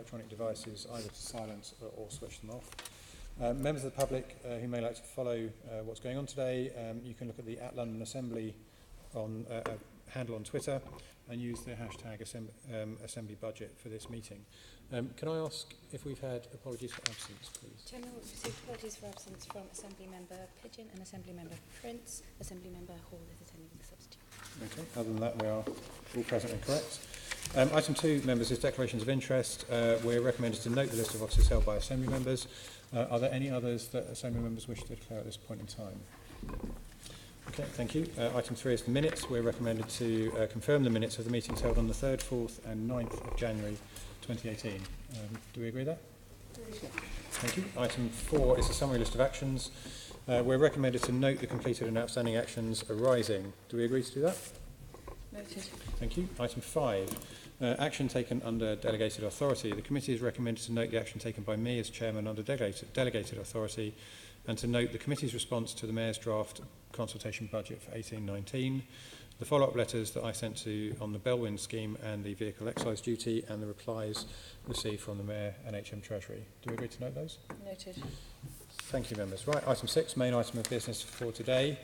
electronic devices either to silence or switch them off. Members of the public who may like to follow what's going on today, you can look at the @London Assembly on handle on Twitter and use the hashtag Assembly Budget for this meeting. Can I ask if we've had apologies for absence, please? Chairman, we've received apologies for absence from Assembly Member Pigeon and Assembly Member Prince. Assembly Member Hall is attending with a substitute. Okay, other than that, we are all present and correct. Item 2, members, is declarations of interest. We're recommended to note the list of offices held by Assembly members. Are there any others that Assembly members wish to declare at this point in time? Okay, thank you. Item 3 is the minutes. We're recommended to confirm the minutes of the meetings held on the 3rd, 4th and 9th of January 2018. Do we agree with that? Thank you. Item 4 is a summary list of actions. We're recommended to note the completed and outstanding actions arising. Do we agree to do that? Noted. Thank you. Item 5, action taken under delegated authority. The committee is recommended to note the action taken by me as chairman under delegated authority and to note the committee's response to the Mayor's draft consultation budget for 18-19, the follow-up letters that I sent to on the Bellwind scheme and the vehicle excise duty, and the replies received from the Mayor and HM Treasury. Do we agree to note those? Noted. Thank you, members. Right, item 6, main item of business for today.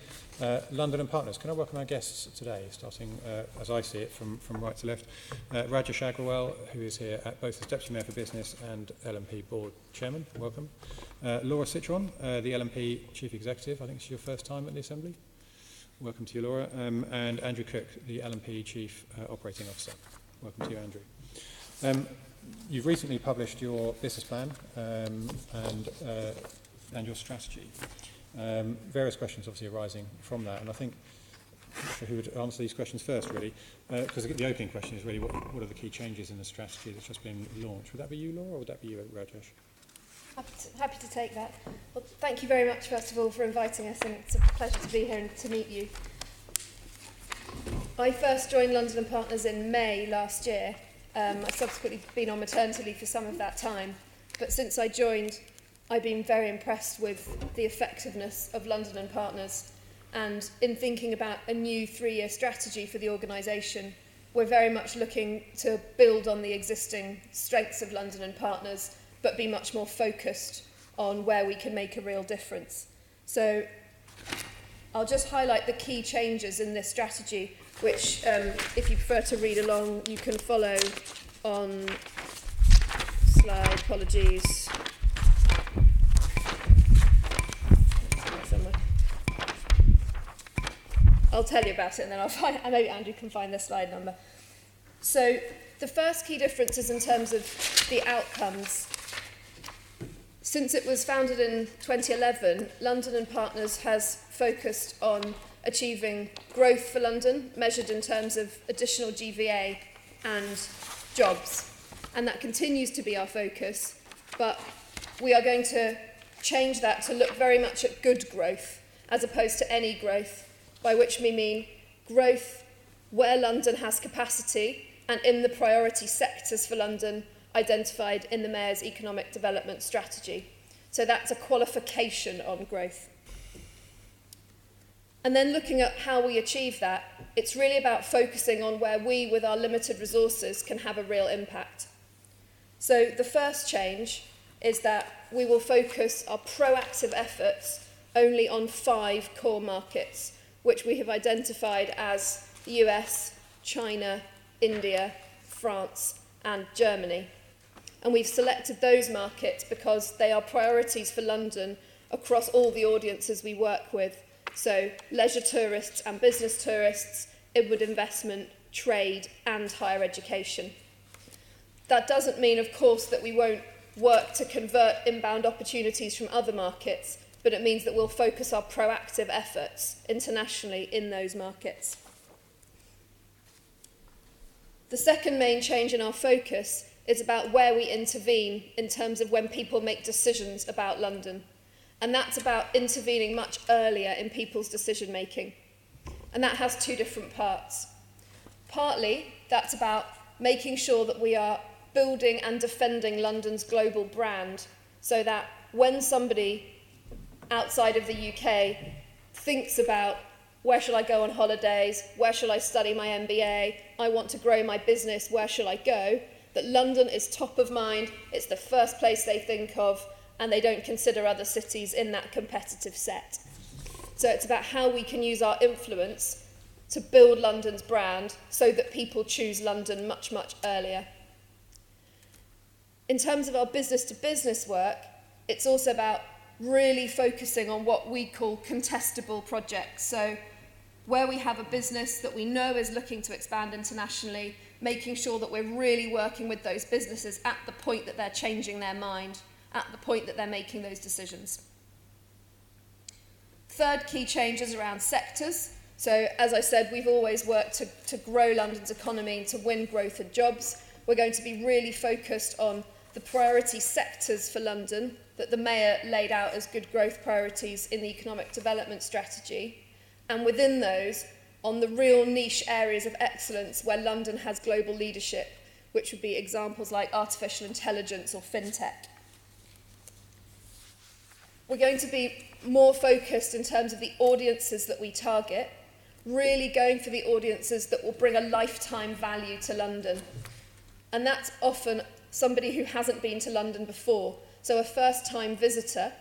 London and Partners. Can I welcome our guests today, starting, as I see it, from right to left. Rajesh Agrawal, who is here at both as Deputy Mayor for Business and LNP Board Chairman. Welcome. Laura Citron, the LNP Chief Executive. I think it's your first time at the Assembly. Welcome to you, Laura. And Andrew Cooke, the LNP Chief Operating Officer. Welcome to you, Andrew. You've recently published your business plan and your strategy. Various questions obviously arising from that, and I think who would answer these questions first, really, because the opening question is really what are the key changes in the strategy that's just been launched. Would that be you, Laura, or would that be you, Rajesh? Happy to take that. Well, thank you very much, first of all, for inviting us, and it's a pleasure to be here and to meet you. I first joined London and Partners in May last year. I've subsequently been on maternity leave for some of that time, but since I joined, I've been very impressed with the effectiveness of London and Partners, and in thinking about a new 3-year strategy for the organisation, we're very much looking to build on the existing strengths of London and Partners, but be much more focused on where we can make a real difference. So I'll just highlight the key changes in this strategy, which, if you prefer to read along, you can follow on slide, apologies. Somewhere. I'll tell you about it and then maybe Andrew can find the slide number. So the first key difference is in terms of the outcomes. Since it was founded in 2011, London and Partners has focused on achieving growth for London, measured in terms of additional GVA and jobs. And that continues to be our focus, but we are going to change that to look very much at good growth as opposed to any growth, by which we mean growth where London has capacity and in the priority sectors for London identified in the Mayor's economic development strategy. So that's a qualification on growth. And then looking at how we achieve that, it's really about focusing on where we, with our limited resources, can have a real impact. So the first change is that we will focus our proactive efforts only on 5 core markets, which we have identified as the US, China, India, France, and Germany. And we've selected those markets because they are priorities for London across all the audiences we work with. So leisure tourists and business tourists, inward investment, trade, and higher education. That doesn't mean, of course, that we won't work to convert inbound opportunities from other markets, but it means that we'll focus our proactive efforts internationally in those markets. The second main change in our focus is about where we intervene in terms of when people make decisions about London. And that's about intervening much earlier in people's decision making. And that has 2 different parts. Partly, that's about making sure that we are building and defending London's global brand, so that when somebody outside of the UK thinks about where shall I go on holidays, where shall I study my MBA, I want to grow my business, where shall I go, that London is top of mind, it's the first place they think of, and they don't consider other cities in that competitive set. So it's about how we can use our influence to build London's brand so that people choose London much, much earlier. In terms of our business-to-business work, it's also about really focusing on what we call contestable projects. So where we have a business that we know is looking to expand internationally, making sure that we're really working with those businesses at the point that they're changing their mind, at the point that they're making those decisions. Third key change is around sectors. So as I said, we've always worked to grow London's economy and to win growth and jobs. We're going to be really focused on the priority sectors for London that the Mayor laid out as good growth priorities in the economic development strategy. And within those, on the real niche areas of excellence where London has global leadership, which would be examples like artificial intelligence or fintech. We're going to be more focused in terms of the audiences that we target, really going for the audiences that will bring a lifetime value to London. And that's often somebody who hasn't been to London before, so a first-time visitor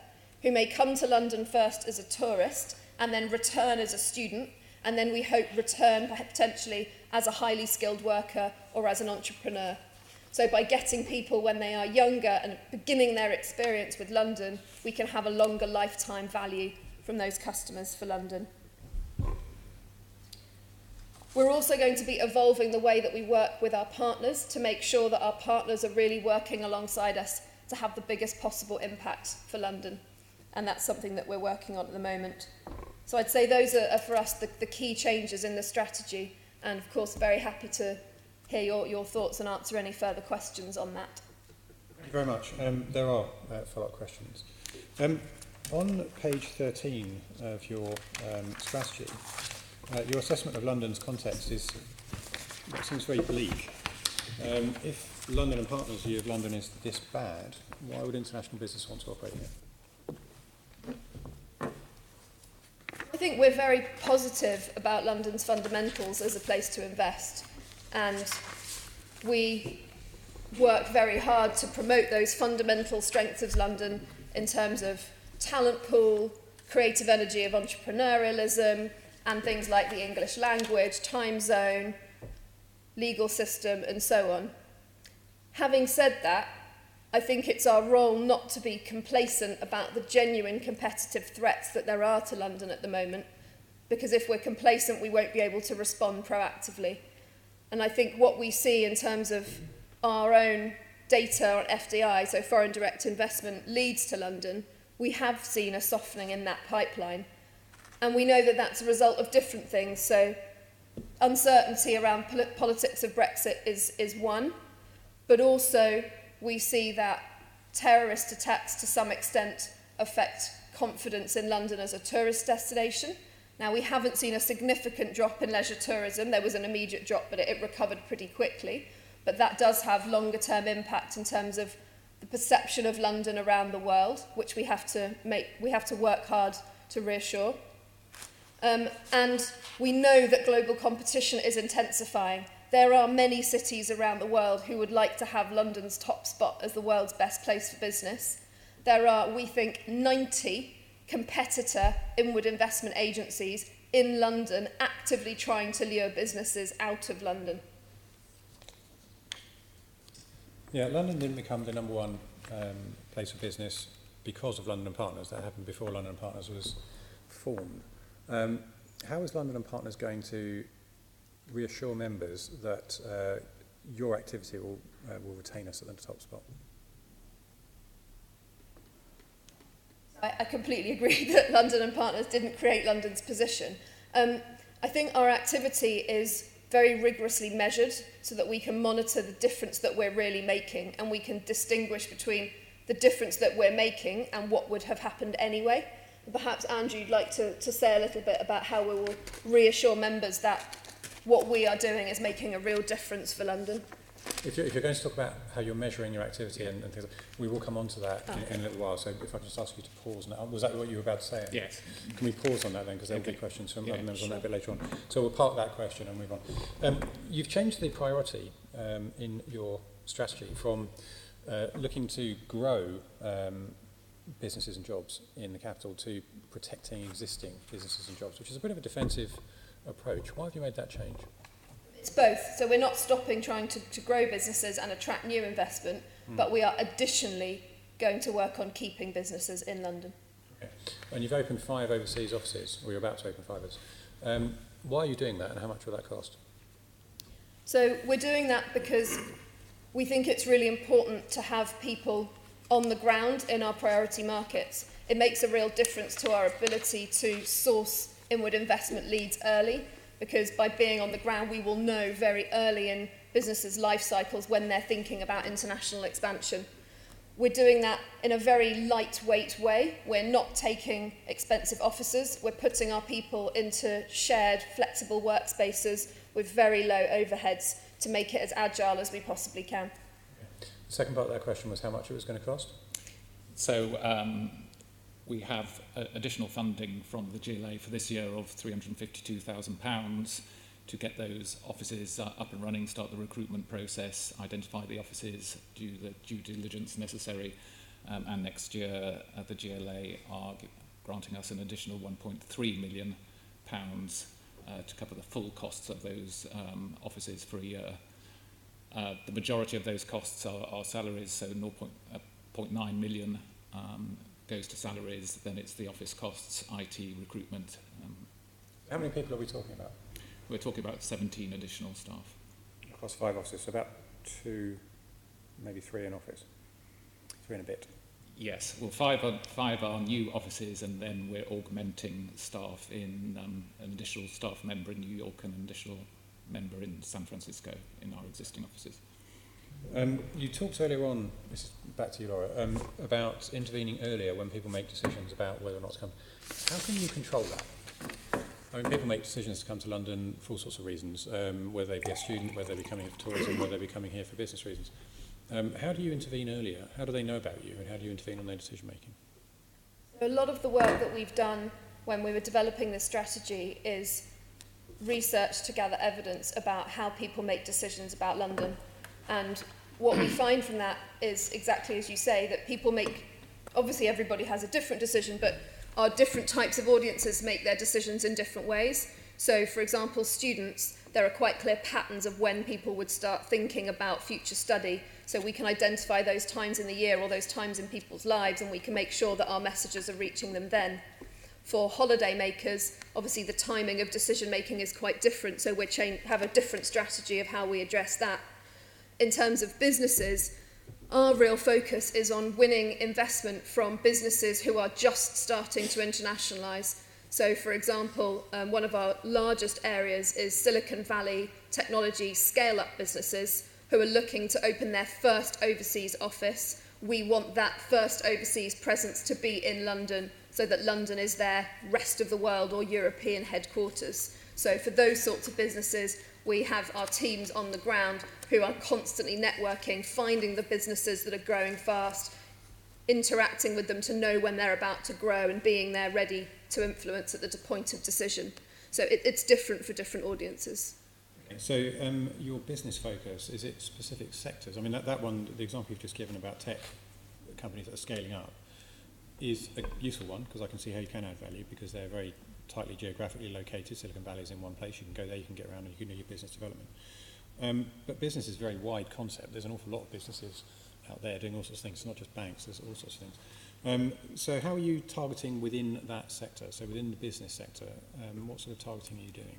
who may come to London first as a tourist and then return as a student, and then we hope return potentially as a highly skilled worker or as an entrepreneur. So by getting people when they are younger and beginning their experience with London, we can have a longer lifetime value from those customers for London. We're also going to be evolving the way that we work with our partners to make sure that our partners are really working alongside us to have the biggest possible impact for London. And that's something that we're working on at the moment. So I'd say those are for us the key changes in the strategy. And of course, very happy to hear your thoughts and answer any further questions on that. Thank you very much. There are follow-up questions. On page 13 of your strategy, your assessment of London's context seems very bleak. If London and partners' view of London is this bad, why would international business want to operate here? I think we're very positive about London's fundamentals as a place to invest, and we work very hard to promote those fundamental strengths of London in terms of talent pool, creative energy of entrepreneurialism, and things like the English language, time zone, legal system, and so on. Having said that, I think it's our role not to be complacent about the genuine competitive threats that there are to London at the moment, because if we're complacent, we won't be able to respond proactively. And I think what we see in terms of our own data on FDI, so foreign direct investment, leads to London, we have seen a softening in that pipeline. And we know that that's a result of different things. So uncertainty around politics of Brexit is one, but also we see that terrorist attacks to some extent affect confidence in London as a tourist destination. Now, we haven't seen a significant drop in leisure tourism. There was an immediate drop, but it recovered pretty quickly. But that does have longer-term impact in terms of the perception of London around the world, which we have to work hard to reassure. And we know that global competition is intensifying. There are many cities around the world who would like to have London's top spot as the world's best place for business. There are, we think, 90 competitor inward investment agencies in London actively trying to lure businesses out of London. Yeah, London didn't become the number one place for business because of London and Partners. That happened before London and Partners was formed. How is London and Partners going to reassure members that your activity will retain us at the top spot? I completely agree that London and Partners didn't create London's position. I think our activity is very rigorously measured so that we can monitor the difference that we're really making, and we can distinguish between the difference that we're making and what would have happened anyway. Perhaps, Andrew, you'd like to say a little bit about how we will reassure members that what we are doing is making a real difference for London. If you're going to talk about how you're measuring your activity and things, we will come on to that in a little while. So if I just ask you to pause now. Was that what you were about to say? Yes. Can we pause on that then, because there will be questions from other members on that a bit later on. So we'll park that question and move on. You've changed the priority in your strategy from looking to grow businesses and jobs in the capital to protecting existing businesses and jobs, which is a bit of a defensive approach. Why have you made that change? It's both. So we're not stopping trying to grow businesses and attract new investment, but we are additionally going to work on keeping businesses in London. Okay. And you've opened 5 overseas offices, or you're about to open 5 others. Why are you doing that, and how much will that cost? So we're doing that because we think it's really important to have people on the ground in our priority markets. It makes a real difference to our ability to source inward investment leads early, because by being on the ground we will know very early in businesses' life cycles when they're thinking about international expansion. We're doing that in a very lightweight way. We're not taking expensive offices. We're putting our people into shared, flexible workspaces with very low overheads to make it as agile as we possibly can. Okay. The second part of that question was how much it was going to cost? So we have additional funding from the GLA for this year of £352,000 to get those offices up and running, start the recruitment process, identify the offices, do the due diligence necessary, and next year the GLA are granting us an additional £1.3 million to cover the full costs of those offices for a year. The majority of those costs are salaries, so 0.9 million goes to salaries, then it's the office costs, IT, recruitment. How many people are we talking about? We're talking about 17 additional staff. Across 5 offices, so about 2, maybe 3 in office. 3 and a bit. Yes, well, 5 are new offices, and then we're augmenting staff in an additional staff member in New York and an additional member in San Francisco in our existing offices. You talked earlier on, this is back to you, Laura, about intervening earlier when people make decisions about whether or not to come. How can you control that? I mean, people make decisions to come to London for all sorts of reasons, whether they be a student, whether they be coming here for tourism, whether they be coming here for business reasons. How do you intervene earlier? How do they know about you, and how do you intervene on their decision making? So a lot of the work that we've done when we were developing this strategy is research to gather evidence about how people make decisions about London. And what we find from that is exactly as you say, that people make, obviously everybody has a different decision, but our different types of audiences make their decisions in different ways. So, for example, students, there are quite clear patterns of when people would start thinking about future study. So we can identify those times in the year or those times in people's lives, and we can make sure that our messages are reaching them then. For holiday makers, obviously the timing of decision making is quite different, so we have a different strategy of how we address that. In terms of businesses, our real focus is on winning investment from businesses who are just starting to internationalise. So, for example, one of our largest areas is Silicon Valley technology scale-up businesses who are looking to open their first overseas office. We want that first overseas presence to be in London so that London is their rest of the world or European headquarters. So for those sorts of businesses, we have our teams on the ground who are constantly networking, finding the businesses that are growing fast, interacting with them to know when they're about to grow and being there ready to influence at the point of decision. So it's different for different audiences. Okay. So your business focus, is it specific sectors? I mean, that one, the example you've just given about tech companies that are scaling up, is a useful one because I can see how you can add value because they're very tightly geographically located. Silicon Valley is in one place, you can go there, you can get around and you can do your business development. But business is a very wide concept. There's an awful lot of businesses out there doing all sorts of things. It's not just banks, there's all sorts of things. So how are you targeting within that sector? So within the business sector, what sort of targeting are you doing?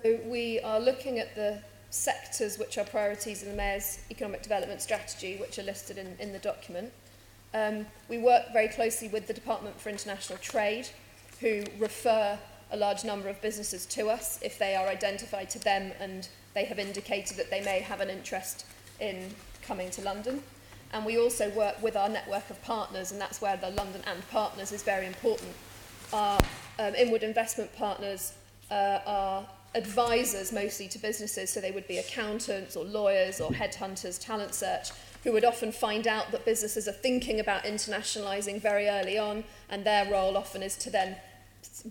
So we are looking at the sectors which are priorities in the Mayor's Economic Development Strategy, which are listed in the document. We work very closely with the Department for International Trade, who refer a large number of businesses to us if they are identified to them and they have indicated that they may have an interest in coming to London. And we also work with our network of partners, and that's where the London and Partners is very important. Our inward investment partners are advisors mostly to businesses, so they would be accountants or lawyers or headhunters, talent search, who would often find out that businesses are thinking about internationalising very early on, and their role often is to then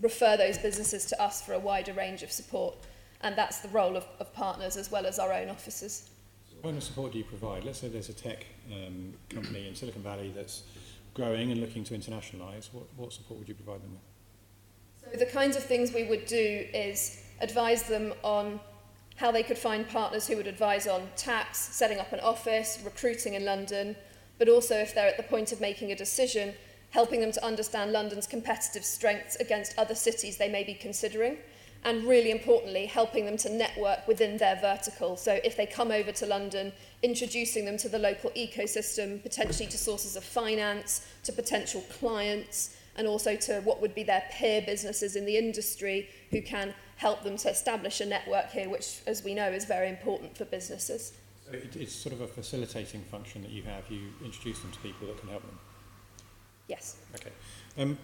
refer those businesses to us for a wider range of support. And that's the role of partners as well as our own offices. So What kind of support do you provide? Let's say there's a tech company in Silicon Valley that's growing and looking to internationalise. What support would you provide them with? So the kinds of things we would do is advise them on how they could find partners who would advise on tax, setting up an office, recruiting in London, but also if they're at the point of making a decision, helping them to understand London's competitive strengths against other cities they may be considering, and really importantly, helping them to network within their vertical. So if they come over to London, introducing them to the local ecosystem, potentially to sources of finance, to potential clients, and also to what would be their peer businesses in the industry who can help them to establish a network here, which, as we know, is very important for businesses. So it's sort of a facilitating function that you have. You introduce them to people that can help them. Yes. Okay.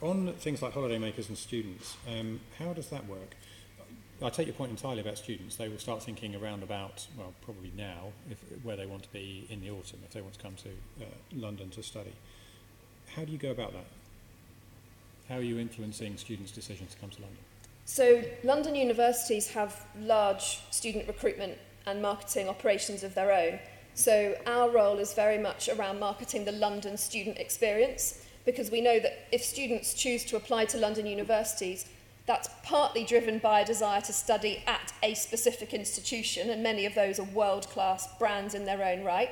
On things like holidaymakers and students, how does that work? I take your point entirely about students. They will start thinking around about, well, probably now, where they want to be in the autumn, if they want to come to London to study. How do you go about that? How are you influencing students' decisions to come to London? So London universities have large student recruitment and marketing operations of their own. So our role is very much around marketing the London student experience, because we know that if students choose to apply to London universities, that's partly driven by a desire to study at a specific institution, and many of those are world-class brands in their own right.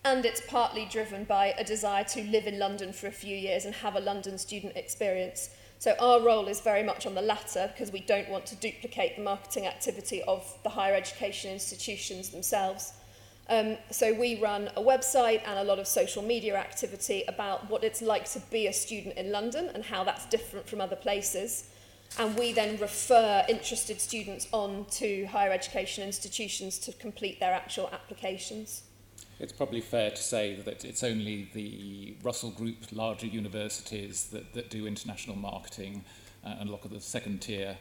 And it's partly driven by a desire to live in London for a few years and have a London student experience. So our role is very much on the latter, because we don't want to duplicate the marketing activity of the higher education institutions themselves. So we run a website and a lot of social media activity about what it's like to be a student in London and how that's different from other places. And we then refer interested students on to higher education institutions to complete their actual applications. It's probably fair to say that it's only the Russell Group larger universities that do international marketing, and a lot of the second tier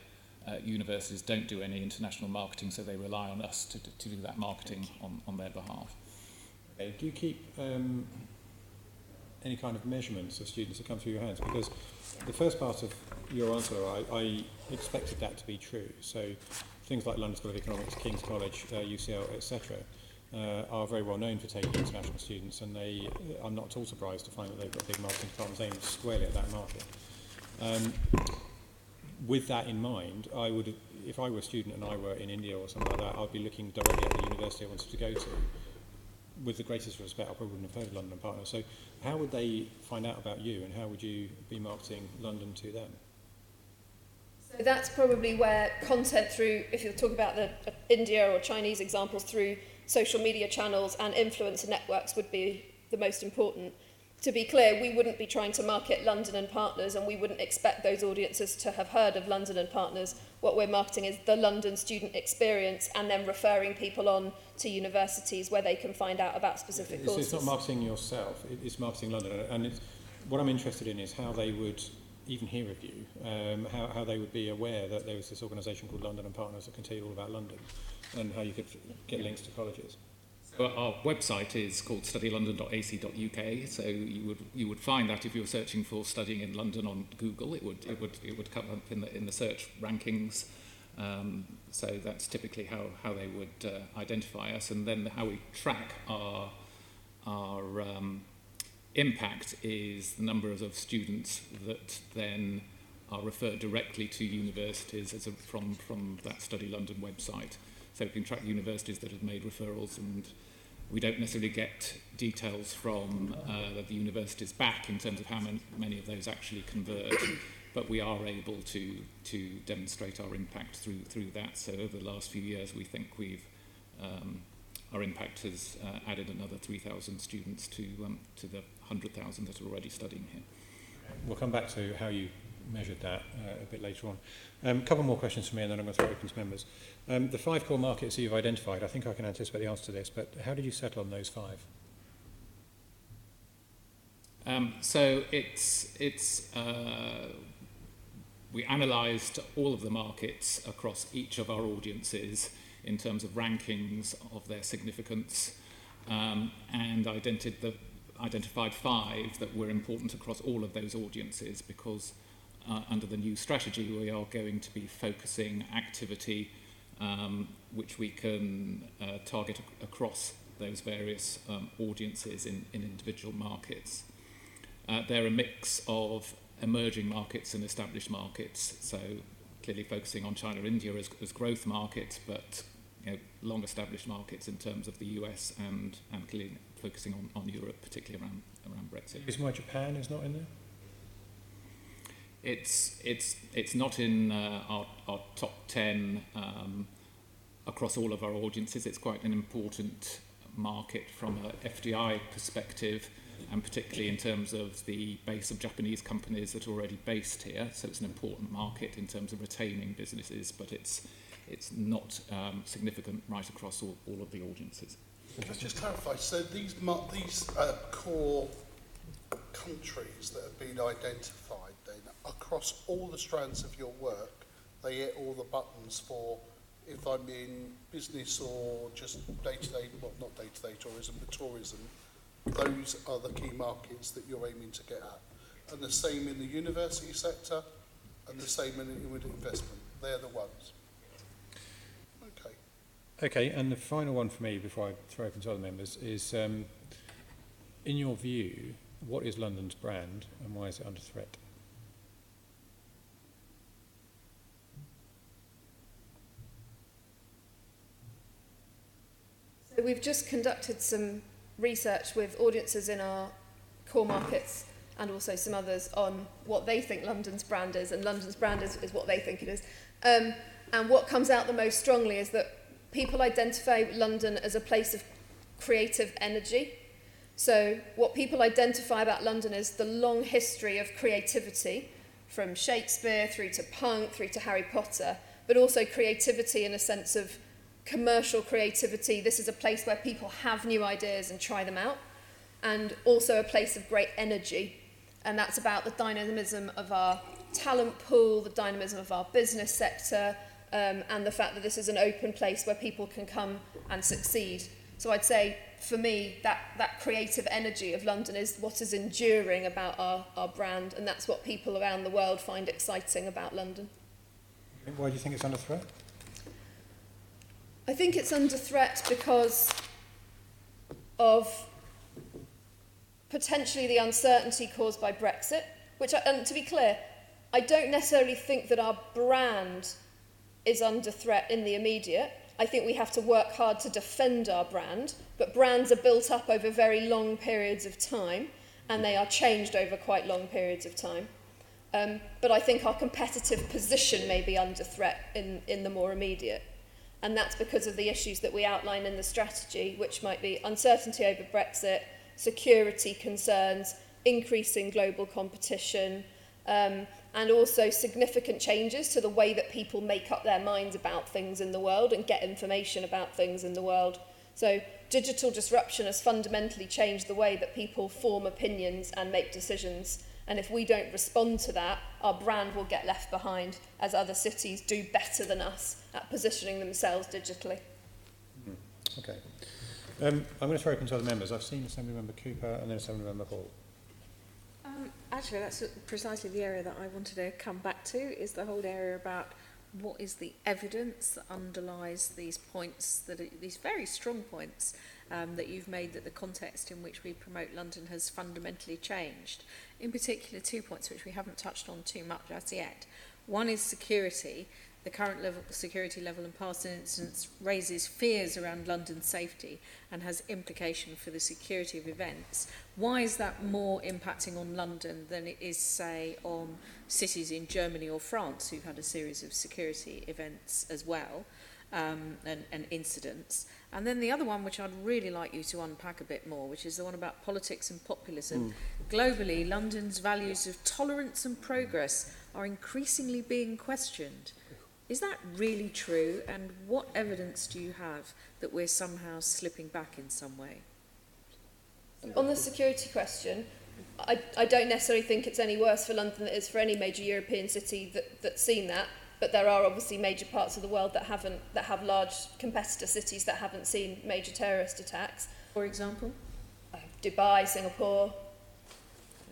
universities don't do any international marketing, so they rely on us to do that marketing on their behalf. Okay. Do you keep any kind of measurements of students that come through your hands? Because the first part of your answer, I expected that to be true. So things like London School of Economics, King's College, UCL, etc., are very well known for taking international students, and I'm not at all surprised to find that they've got big marketing departments aimed squarely at that market. With that in mind, I would, if I were a student and I were in India or something like that, I'd be looking directly at the university I wanted to go to. With the greatest respect, I probably wouldn't have heard of London Partners. So how would they find out about you, and how would you be marketing London to them? So that's probably where content through, if you talk about the India or Chinese examples, through social media channels and influencer networks would be the most important. To be clear, we wouldn't be trying to market London and Partners, and we wouldn't expect those audiences to have heard of London and Partners. What we're marketing is the London student experience, and then referring people on to universities where they can find out about specific courses. It's not marketing yourself, it's marketing London. And what I'm interested in is how they would even hear of you, how they would be aware that there was this organisation called London and Partners that can tell you all about London, and how you could get links to colleges. So our website is called studylondon.ac.uk. So you would find that if you were searching for studying in London on Google, it would come up in the search rankings. So that's typically how they would identify us, and then how we track our impact is the number of students that then are referred directly to universities from that Study London website. So we can track universities that have made referrals, and we don't necessarily get details from the universities back in terms of how many of those actually convert, but we are able to demonstrate our impact through that. So over the last few years, we think our impact has added another 3,000 students to the 100,000 that are already studying here. We'll come back to how you measured that a bit later on. A couple more questions from me, and then I'm going to throw it open to members. The 5 core markets that you've identified, I think I can anticipate the answer to this, but how did you settle on those 5? So we analysed all of the markets across each of our audiences in terms of rankings of their significance, and identified 5 that were important across all of those audiences, because under the new strategy we are going to be focusing activity which we can target across those various audiences in individual markets. They're a mix of emerging markets and established markets, so clearly focusing on China and India as growth markets, but long established markets in terms of the US and clearly focusing on Europe, particularly around Brexit. Is why Japan is not in there? It's not in our top 10 across all of our audiences. It's quite an important market from an FDI perspective, and particularly in terms of the base of Japanese companies that are already based here. So it's an important market in terms of retaining businesses, but it's not significant right across all of the audiences. Can I just clarify? So these core countries that have been identified, then across all the strands of your work, they hit all the buttons for, if I'm in business or just day-to-day, well, not day-to-day tourism, but tourism, those are the key markets that you're aiming to get at. And the same in the university sector, and the same in investment. They're the ones. Okay. Okay, and the final one for me before I throw open to other members is, in your view, what is London's brand and why is it under threat? So we've just conducted some research with audiences in our core markets and also some others on what they think London's brand is, and London's brand is what they think it is. And what comes out the most strongly is that people identify London as a place of creative energy. So what people identify about London is the long history of creativity, from Shakespeare through to punk, through to Harry Potter, but also creativity in a sense of commercial creativity. This is a place where people have new ideas and try them out, and also a place of great energy. And that's about the dynamism of our talent pool, the dynamism of our business sector, and the fact that this is an open place where people can come and succeed. So I'd say, for me, that creative energy of London is what is enduring about our brand, and that's what people around the world find exciting about London. Why do you think it's under threat? I think it's under threat because of potentially the uncertainty caused by Brexit, which, and to be clear, I don't necessarily think that our brand is under threat in the immediate. I think we have to work hard to defend our brand, but brands are built up over very long periods of time, and they are changed over quite long periods of time. But I think our competitive position may be under threat in the more immediate. And that's because of the issues that we outline in the strategy, which might be uncertainty over Brexit, security concerns, increasing global competition, and also significant changes to the way that people make up their minds about things in the world and get information about things in the world. So digital disruption has fundamentally changed the way that people form opinions and make decisions. And if we don't respond to that, our brand will get left behind as other cities do better than us at positioning themselves digitally. Okay. I'm going to throw open to other members. I've seen Assembly Member Cooper and then Assembly Member Hall. Actually, that's precisely the area that I wanted to come back to, is the whole area about what is the evidence that underlies these points, these very strong points that you've made, that the context in which we promote London has fundamentally changed. In particular, 2 points which we haven't touched on too much as yet. One is security. The current security level in past incidents raises fears around London's safety and has implication for the security of events. Why is that more impacting on London than it is, say, on cities in Germany or France who've had a series of security events as well, and incidents? And then the other one, which I'd really like you to unpack a bit more, which is the one about politics and populism. Globally, London's values of tolerance and progress are increasingly being questioned. Is that really true? And what evidence do you have that we're somehow slipping back in some way? On the security question, I don't necessarily think it's any worse for London than it is for any major European city that's seen that. But there are obviously major parts of the world that have large competitor cities that haven't seen major terrorist attacks. For example? Dubai, Singapore.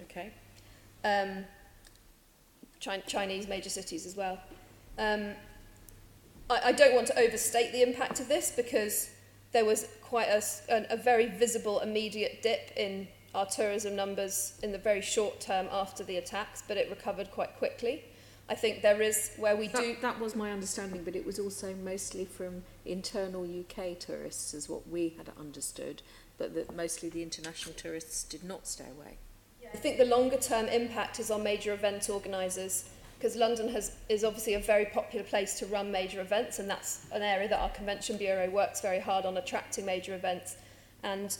Okay. Chinese major cities as well. I don't want to overstate the impact of this, because there was quite a very visible immediate dip in our tourism numbers in the very short term after the attacks, but it recovered quite quickly. I think there is where we do... That was my understanding, but it was also mostly from internal UK tourists, is what we had understood, but that mostly the international tourists did not stay away. I think the longer term impact is on major event organisers, because London is obviously a very popular place to run major events, and that's an area that our Convention Bureau works very hard on, attracting major events. And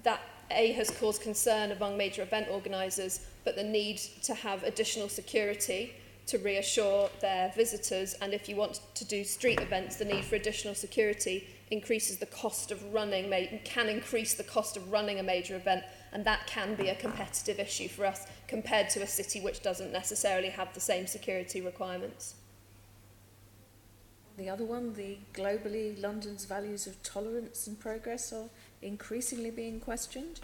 that has caused concern among major event organisers, but the need to have additional security to reassure their visitors, and if you want to do street events, the need for additional security increases the cost of running, can increase the cost of running a major event, and that can be a competitive issue for us compared to a city which doesn't necessarily have the same security requirements. The other one, globally, London's values of tolerance and progress are increasingly being questioned.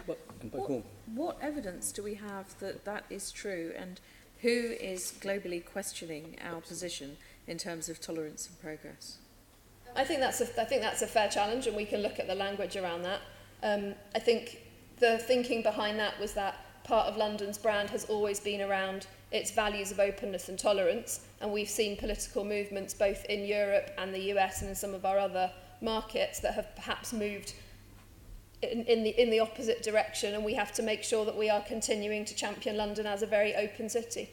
What evidence do we have that that is true, and who is globally questioning our position in terms of tolerance and progress? I think that's a fair challenge, and we can look at the language around that. I think the thinking behind that was that part of London's brand has always been around its values of openness and tolerance, and we've seen political movements both in Europe and the US and in some of our other markets that have perhaps moved in the opposite direction, and we have to make sure that we are continuing to champion London as a very open city.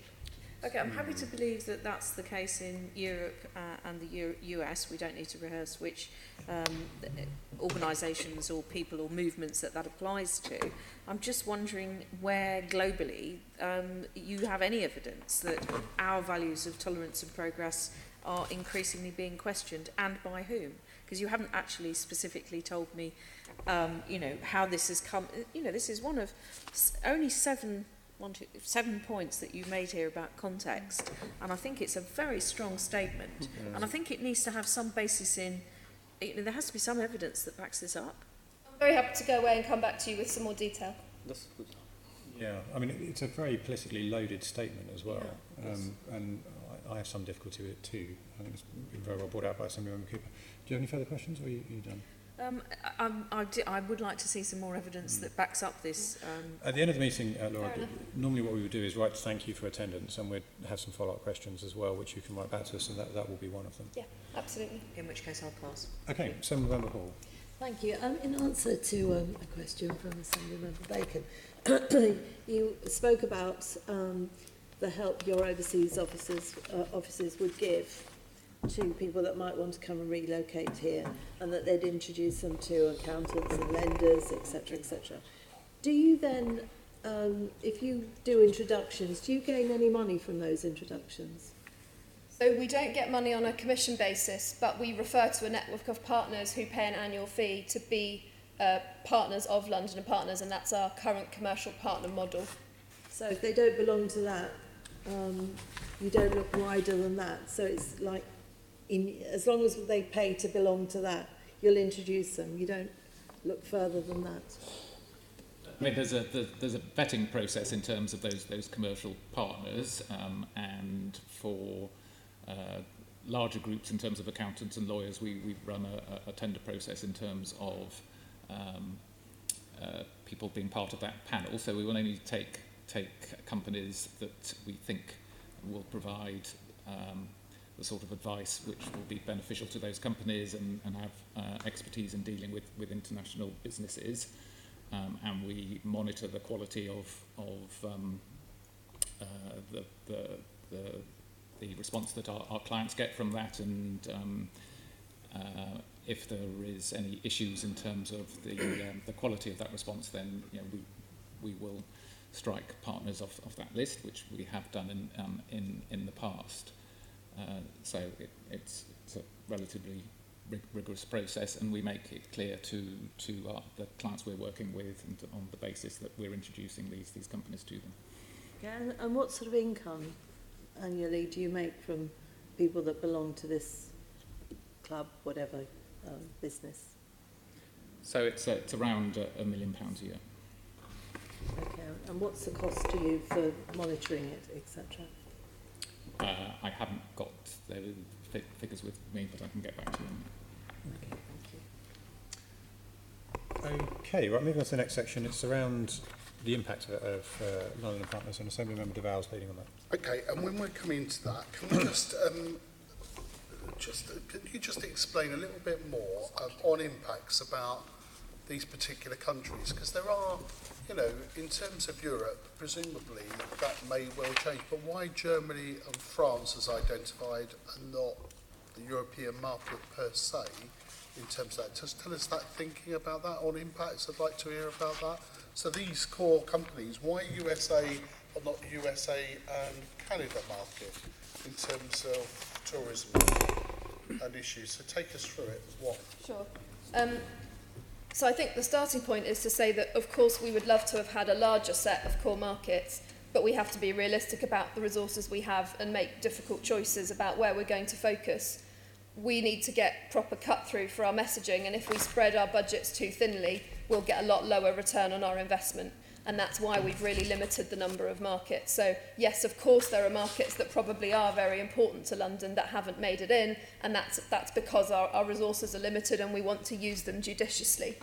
Okay, I'm happy to believe that that's the case in Europe and the US. We don't need to rehearse which organisations or people or movements that applies to. I'm just wondering where globally you have any evidence that our values of tolerance and progress are increasingly being questioned, and by whom? Because you haven't actually specifically told me, how this has come. This is one of only 7 points that you've made here about context, and I think it's a very strong statement, and I think it needs to have some basis in, there has to be some evidence that backs this up. I'm very happy to go away and come back to you with some more detail. That's good. Yeah, I mean, it's a very politically loaded statement as well, Yeah, and I have some difficulty with it too. I think it's been very well brought out by Assemblymember Cooper. Do you have any further questions, or are you done? I would like to see some more evidence that backs up this. At the end of the meeting, Laura, normally what we would do is write thank you for attendance, and we'd have some follow-up questions as well, which you can write back to us, and that will be one of them. Yeah, absolutely. In which case I'll pass. Okay, Assemblymember Hall. Thank you. In answer to a question from Assemblymember Bacon, you spoke about the help your overseas offices would give to people that might want to come and relocate here, and that they'd introduce them to accountants and lenders, etc., etc. Do you then, if you do introductions, do you gain any money from those introductions? So we don't get money on a commission basis, but we refer to a network of partners who pay an annual fee to be partners of London and Partners, and that's our current commercial partner model. So if they don't belong to that, you don't look wider than that. So it's like, as long as they pay to belong to that, you'll introduce them. You don't look further than that. I mean, there's a vetting process in terms of those commercial partners, and for larger groups in terms of accountants and lawyers, we run a tender process in terms of people being part of that panel. So we will only take companies that we think will provide the sort of advice which will be beneficial to those companies and have expertise in dealing with international businesses. And we monitor the quality of the response that our clients get from that, and if there is any issues in terms of the quality of that response, then we will strike partners off that list, which we have done in the past. So it's a relatively rigorous process, and we make it clear to the clients we're working with, and on the basis that we're introducing these companies to them. Yeah, and what sort of income annually do you make from people that belong to this club, whatever business? So it's around £1 million a year. Okay, and what's the cost to you for monitoring it, etc.? I haven't got the figures with me, but I can get back to you on that. Okay, Okay, right, moving on to the next section. It's around the impact of London and Partners, and Assembly Member DeVal's leading on that. Okay, and when we're coming to that, can we can you just explain a little bit more on impacts about these particular countries? Because there are, you know, in terms of Europe, presumably that may well change, but why Germany and France is identified and not the European market per se in terms of that? Just tell us that thinking about that on impacts. I'd like to hear about that. So these core companies, why USA or not USA and Canada market in terms of tourism and issues? So take us through it. What? Sure. So I think the starting point is to say that, of course, we would love to have had a larger set of core markets, but we have to be realistic about the resources we have and make difficult choices about where we're going to focus. We need to get proper cut through for our messaging, and if we spread our budgets too thinly, we'll get a lot lower return on our investment. And that's why we've really limited the number of markets. So yes, of course, there are markets that probably are very important to London that haven't made it in, and that's because our resources are limited and we want to use them judiciously.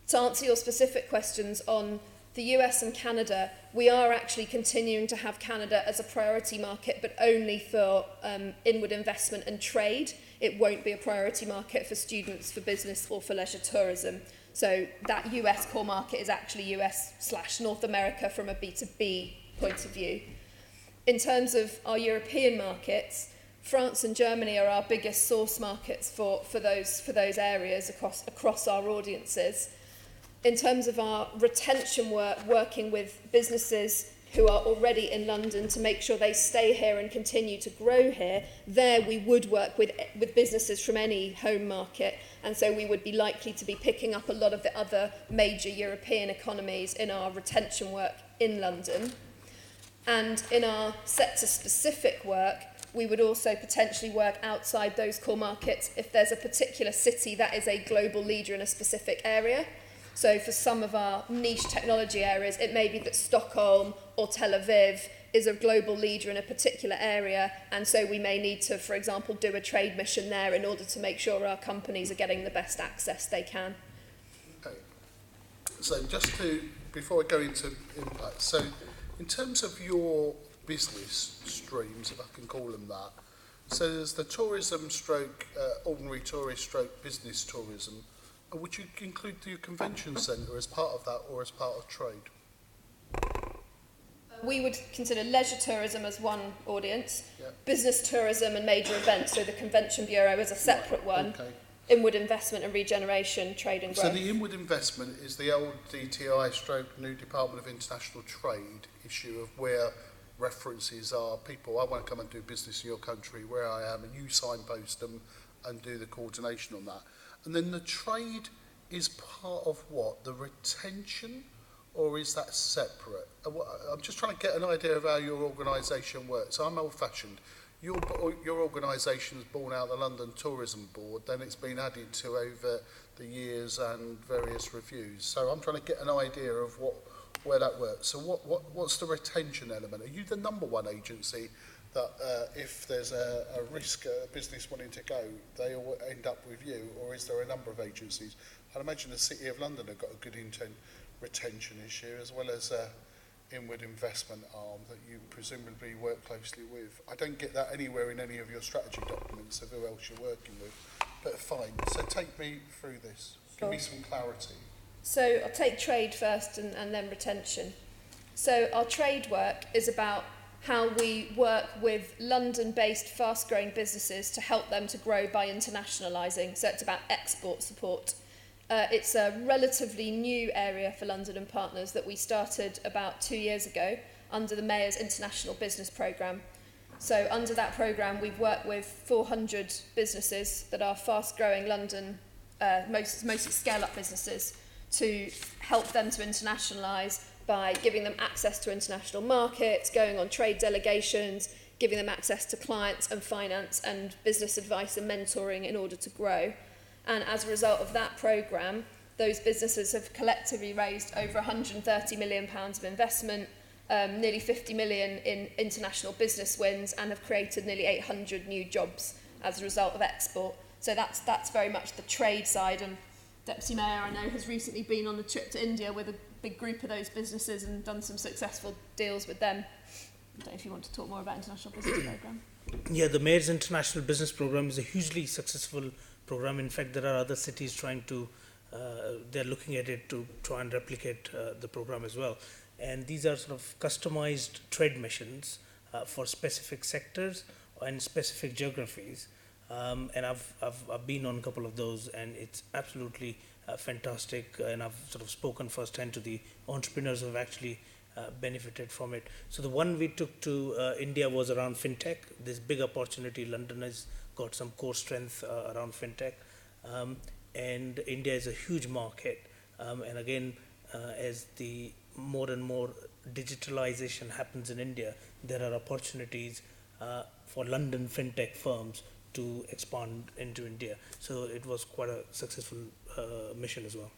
To answer your specific questions on the US and Canada, we are actually continuing to have Canada as a priority market, but only for inward investment and trade. It won't be a priority market for students, for business, or for leisure tourism. So that US core market is actually US/North America from a B2B point of view. In terms of our European markets, France and Germany are our biggest source markets for those areas across our audiences. In terms of our retention work, working with businesses who are already in London to make sure they stay here and continue to grow here, there we would work with businesses from any home market, and so we would be likely to be picking up a lot of the other major European economies in our retention work in London. And in our sector-specific work, we would also potentially work outside those core markets if there's a particular city that is a global leader in a specific area. So for some of our niche technology areas, it may be that Stockholm or Tel Aviv is a global leader in a particular area, and so we may need to, for example, do a trade mission there in order to make sure our companies are getting the best access they can. Okay. So just to, before I go into impact, so in terms of your business streams, if I can call them that, so there's the tourism stroke, ordinary tourist stroke business tourism. Would you include your convention centre as part of that or as part of trade? We would consider leisure tourism as one audience, yeah. Business tourism and major events, so the Convention Bureau is a separate one, okay. Inward investment and regeneration, trade and growth. So the inward investment is the old DTI stroke new Department of International Trade issue of where references are people, I want to come and do business in your country, where I am, and you signpost them and do the coordination on that. And then the trade is part of what? The retention, or is that separate? I'm just trying to get an idea of how your organisation works. I'm old-fashioned. Your organisation is born out of the London Tourism Board, then it's been added to over the years and various reviews. So I'm trying to get an idea of where that works. So what's the retention element? Are you the number one agency that if there's a risk, a business wanting to go, they all end up with you, or is there a number of agencies? I'd imagine the City of London have got a good retention issue, as well as an inward investment arm that you presumably work closely with. I don't get that anywhere in any of your strategy documents of who else you're working with, but fine. So take me through this. Give me some clarity. So I'll take trade first and then retention. So our trade work is about how we work with London-based fast-growing businesses to help them to grow by internationalising. So it's about export support. It's a relatively new area for London and Partners that we started about 2 years ago under the Mayor's International Business Programme. So under that programme, we've worked with 400 businesses that are fast-growing London, mostly scale-up businesses, to help them to internationalise by giving them access to international markets, going on trade delegations, giving them access to clients and finance and business advice and mentoring in order to grow. And as a result of that programme, those businesses have collectively raised over £130 million of investment, nearly 50 million in international business wins, and have created nearly 800 new jobs as a result of export. So that's very much the trade side, and Deputy Mayor, I know, has recently been on a trip to India with a big group of those businesses and done some successful deals with them. I don't know if you want to talk more about International Business Programme. Yeah, the Mayor's International Business Programme is a hugely successful program. In fact, there are other cities trying to, they're looking at it to try and replicate the program as well. And these are sort of customized trade missions for specific sectors and specific geographies. And I've been on a couple of those, and it's absolutely fantastic. And I've sort of spoken firsthand to the entrepreneurs who have actually benefited from it. So the one we took to India was around fintech. This big opportunity. London has got some core strength around fintech, and India is a huge market. And again, as the more and more digitalization happens in India, there are opportunities for London fintech firms to expand into India. So it was quite a successful mission as well.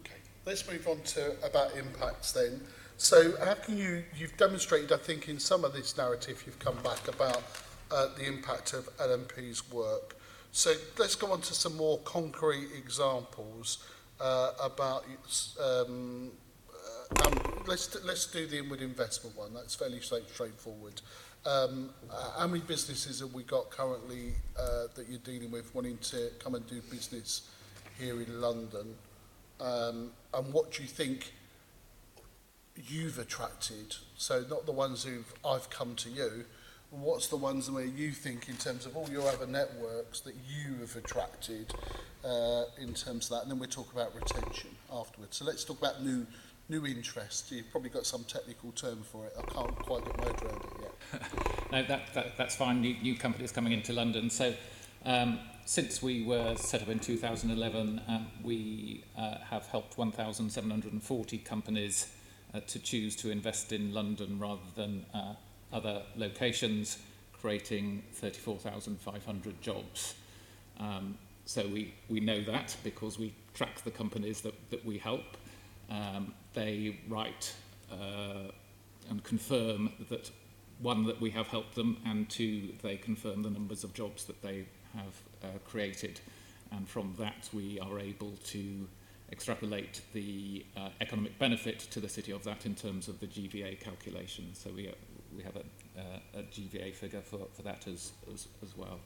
Okay, let's move on to about impacts then. So how can you've demonstrated, I think, in some of this narrative you've come back about the impact of LNP's work. So let's go on to some more concrete examples about, let's do the inward investment one. That's fairly straightforward. How many businesses have we got currently that you're dealing with wanting to come and do business here in London? And what do you think you've attracted? So not the ones who I've come to you. What's the ones where you think, in terms of all your other networks, that you have attracted in terms of that? And then we'll talk about retention afterwards. So let's talk about new interest. You've probably got some technical term for it. I can't quite get my head around it yet. No, that's fine. New companies coming into London. So since we were set up in 2011, we have helped 1,740 companies to choose to invest in London rather than other locations, creating 34,500 jobs. So we know that because we track the companies that we help. They write and confirm that, one, that we have helped them, and two, they confirm the numbers of jobs that they have created. And from that, we are able to extrapolate the economic benefit to the city of that in terms of the GVA calculation. So we have a GVA figure for that as well.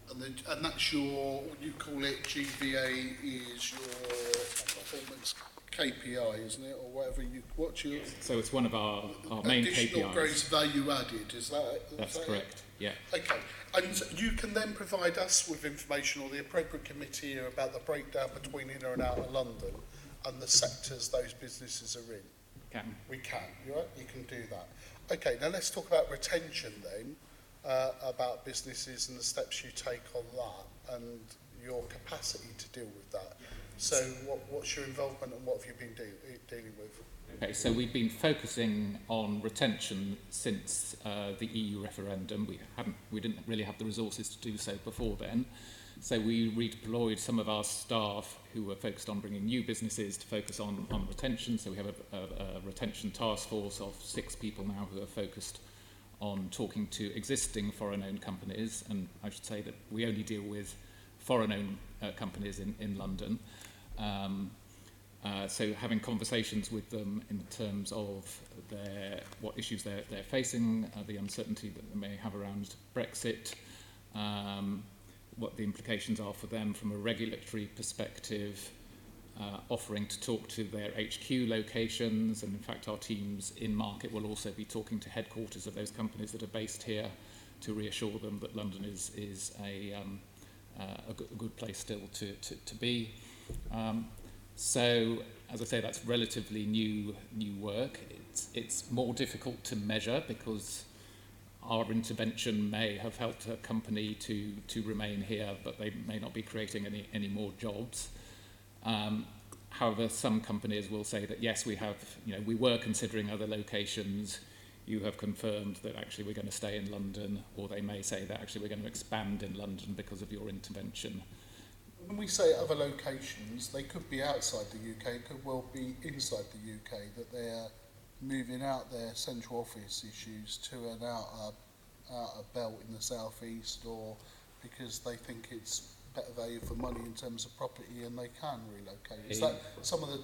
And that's your, you call it GVA, is your performance KPI, isn't it, or whatever you, what's your... So it's one of our main additional KPIs. gross value added, is that? That's correct, yeah. Okay, and you can then provide us with information, or the appropriate committee here, about the breakdown between inner and outer London and the sectors those businesses are in. Can. We can, you're right, you can do that. Okay, now let's talk about retention then, about businesses and the steps you take on that and your capacity to deal with that. So what's your involvement and what have you been dealing with? Okay, so we've been focusing on retention since the EU referendum. We didn't really have the resources to do so before then. So we redeployed some of our staff who were focused on bringing new businesses to focus on retention. So we have a retention task force of 6 people now who are focused on talking to existing foreign-owned companies. And I should say that we only deal with foreign-owned companies in London. So having conversations with them in terms of what issues they're facing, the uncertainty that they may have around Brexit, what the implications are for them from a regulatory perspective, offering to talk to their HQ locations, and in fact our teams in market will also be talking to headquarters of those companies that are based here to reassure them that London is a good place still to be. So, as I say, that's relatively new work. It's more difficult to measure because our intervention may have helped a company to remain here, but they may not be creating any more jobs. However, some companies will say that yes, we were considering other locations. You have confirmed that actually we're going to stay in London, or they may say that actually we're going to expand in London because of your intervention. When we say other locations, they could be outside the UK, it could well be inside the UK, that they're moving out their central office issues to an outer belt in the southeast, or because they think it's better value for money in terms of property and they can relocate. Is that some of the,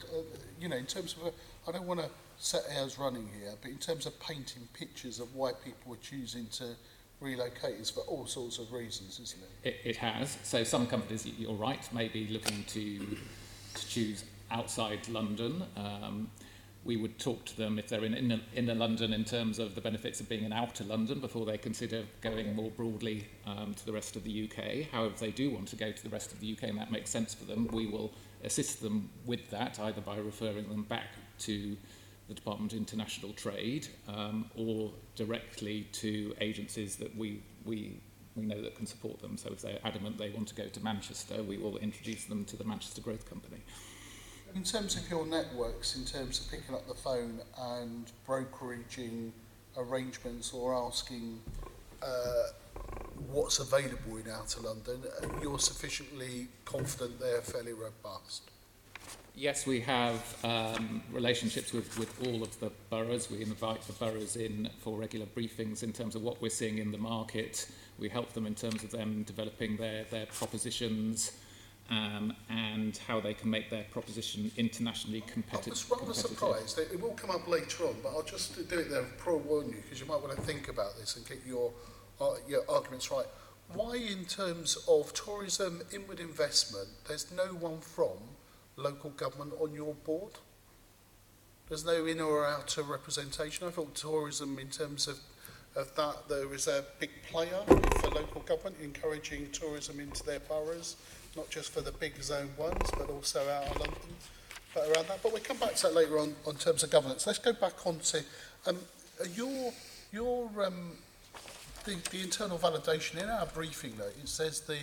you know, in terms of, I don't want to set ours running here, but in terms of painting pictures of why people are choosing to relocate is for all sorts of reasons, isn't it? It has. So some companies, you're right, may be looking to choose outside London. We would talk to them if they're in inner London in terms of the benefits of being in outer London before they consider going more broadly to the rest of the UK. However, if they do want to go to the rest of the UK and that makes sense for them, we will assist them with that, either by referring them back to the Department of International Trade or directly to agencies that we know that can support them. So if they're adamant they want to go to Manchester, we will introduce them to the Manchester Growth Company. In terms of your networks, in terms of picking up the phone and brokeraging arrangements or asking what's available in outer London, you're sufficiently confident they're fairly robust? Yes, we have relationships with all of the boroughs. We invite the boroughs in for regular briefings in terms of what we're seeing in the market. We help them in terms of them developing their propositions and how they can make their proposition internationally competitive. I was rather surprised. It will come up later on, but I'll just do it there and forewarn you, because you might want to think about this and get your arguments right. Why, in terms of tourism, inward investment, there's no one from local government on your board? There's no inner or outer representation? I thought tourism, in terms of that, there is a big player for local government encouraging tourism into their boroughs, not just for the big zone ones, but also out of London, but around that. But we'll come back to that later on terms of governance. Let's go back on to the internal validation. In our briefing note, it says the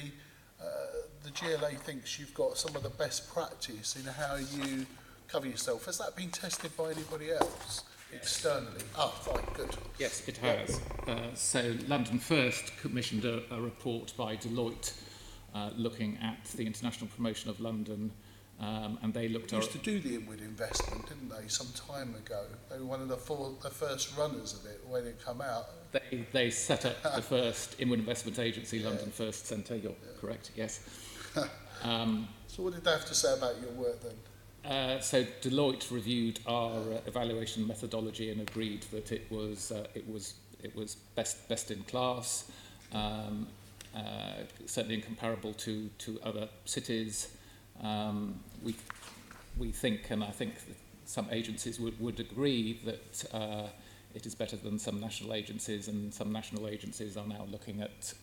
GLA thinks you've got some of the best practice in how you cover yourself. Has that been tested by anybody else externally? Ah, fine, good. Yes, it has. So London First commissioned a report by Deloitte looking at the international promotion of London, and they looked at... used to do the inward investment, didn't they, some time ago? They were one of the first runners of it when it came out. They set up the first inward investment agency, London First Centre. You're correct, yes. So what did they have to say about your work then? So Deloitte reviewed our evaluation methodology and agreed that it was best in class, certainly incomparable to other cities. We think, and I think that some agencies would agree, that it is better than some national agencies, and some national agencies are now looking at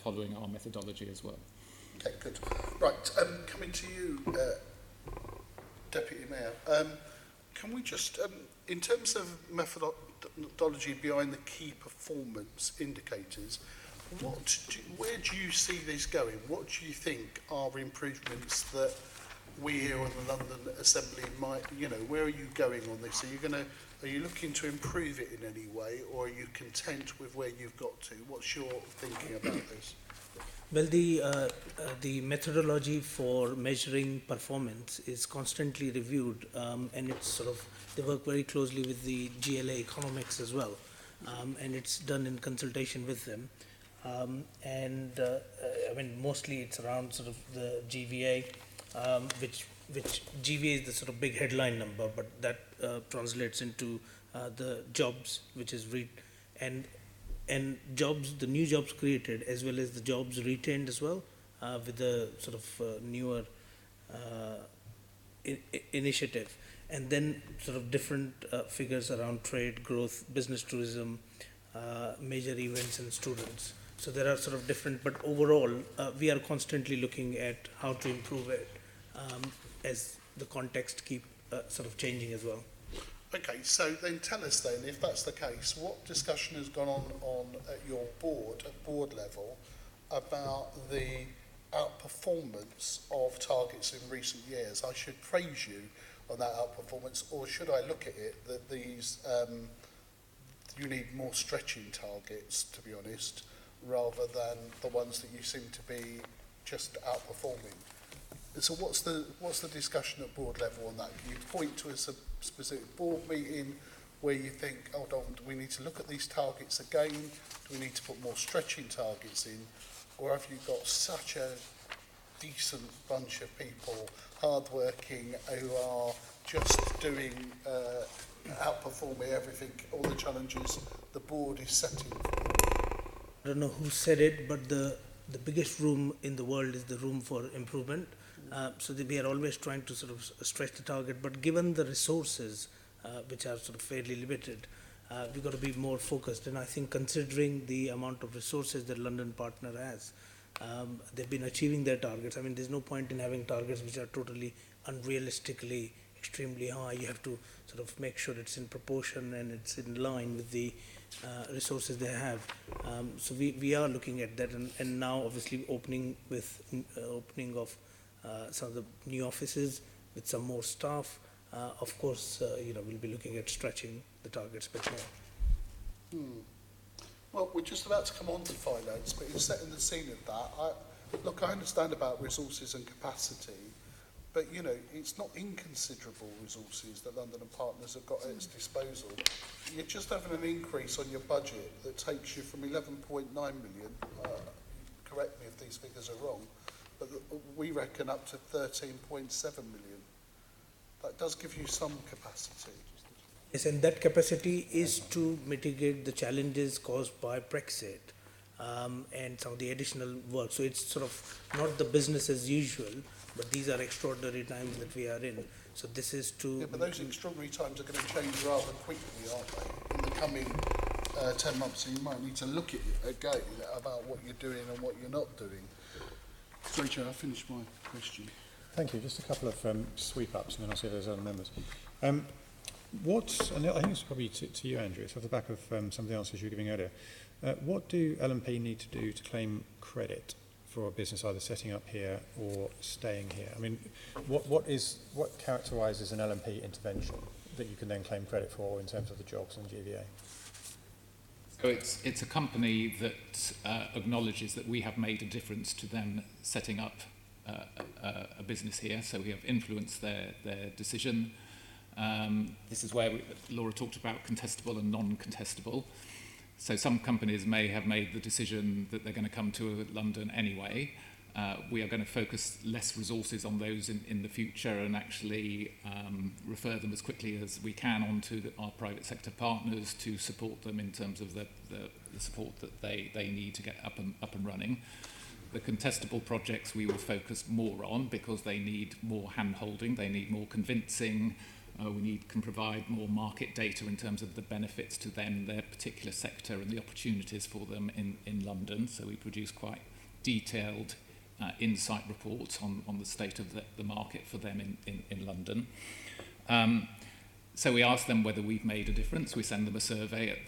following our methodology as well. Okay, good. Right, coming to you, Deputy Mayor, can we just, in terms of methodology behind the key performance indicators, where do you see this going? What do you think are improvements that we here on the London Assembly might, where are you going on this? Are you looking to improve it in any way, or are you content with where you've got to? What's your thinking about this? Well, the methodology for measuring performance is constantly reviewed, and it's they work very closely with the GLA economics as well, and it's done in consultation with them. I mean, mostly it's around the GVA, which GVA is the big headline number, but that translates into the jobs, which is and jobs, the new jobs created, as well as the jobs retained as well, with the newer initiative, and then different figures around trade, growth, business tourism, major events and students. So there are different, but overall we are constantly looking at how to improve it as the context keep changing as well. Okay, so then tell us then, if that's the case, what discussion has gone on at your board, at board level, about the outperformance of targets in recent years? I should praise you on that outperformance, or should I look at it that these, you need more stretching targets, to be honest, rather than the ones that you seem to be just outperforming? So what's the discussion at board level on that? Can you point to a specific board meeting where you think, hold on, do we need to look at these targets again? Do we need to put more stretching targets in? Or have you got such a decent bunch of people, hard-working, who are just doing, outperforming everything, all the challenges the board is setting. I don't know who said it, but the biggest room in the world is the room for improvement. So that we are always trying to sort of stretch the target, but given the resources, which are sort of fairly limited, we've got to be more focused. And I think considering the amount of resources that London Partner has, they've been achieving their targets. I mean, there's no point in having targets which are totally unrealistically extremely high. You have to sort of make sure it's in proportion and it's in line with the resources they have. So we are looking at that, and now obviously opening of some of the new offices with some more staff. Of course, we'll be looking at stretching the targets a bit more. Well, we're just about to come on to finance, but in setting the scene of that, I understand about resources and capacity, but, it's not inconsiderable resources that London and Partners have got at its disposal. You're just having an increase on your budget that takes you from 11.9 million, correct me if these figures are wrong, but we reckon up to 13.7 million. That does give you some capacity. Yes, and that capacity is to mitigate the challenges caused by Brexit and some of the additional work. So it's sort of not the business as usual, but these are extraordinary times that we are in. So this is to... Yeah, but those extraordinary times are going to change rather quickly, aren't they, in the coming 10 months. So you might need to look at it again about what you're doing and what you're not doing. Sorry, Chair, I finished my question. Thank you. Just a couple of sweep-ups, and then I'll see if there's other members. And I think it's probably to you, Andrew, it's off the back of some of the answers you were giving earlier. What do L&P need to do to claim credit for a business either setting up here or staying here? I mean, what characterises an L&P intervention that you can then claim credit for in terms of the jobs and GVA? So it's a company that acknowledges that we have made a difference to them setting up a business here, so we have influenced their decision. This is where Laura talked about contestable and non-contestable. So some companies may have made the decision that they're going to come to London anyway. We are going to focus less resources on those in the future and actually refer them as quickly as we can onto our private sector partners to support them in terms of the support that they need to get up and running. The contestable projects we will focus more on because they need more hand-holding, they need more convincing. We can provide more market data in terms of the benefits to them, their particular sector and the opportunities for them in London. So we produce quite detailed insight reports on the state of the market for them in London. So we ask them whether we've made a difference. We send them a survey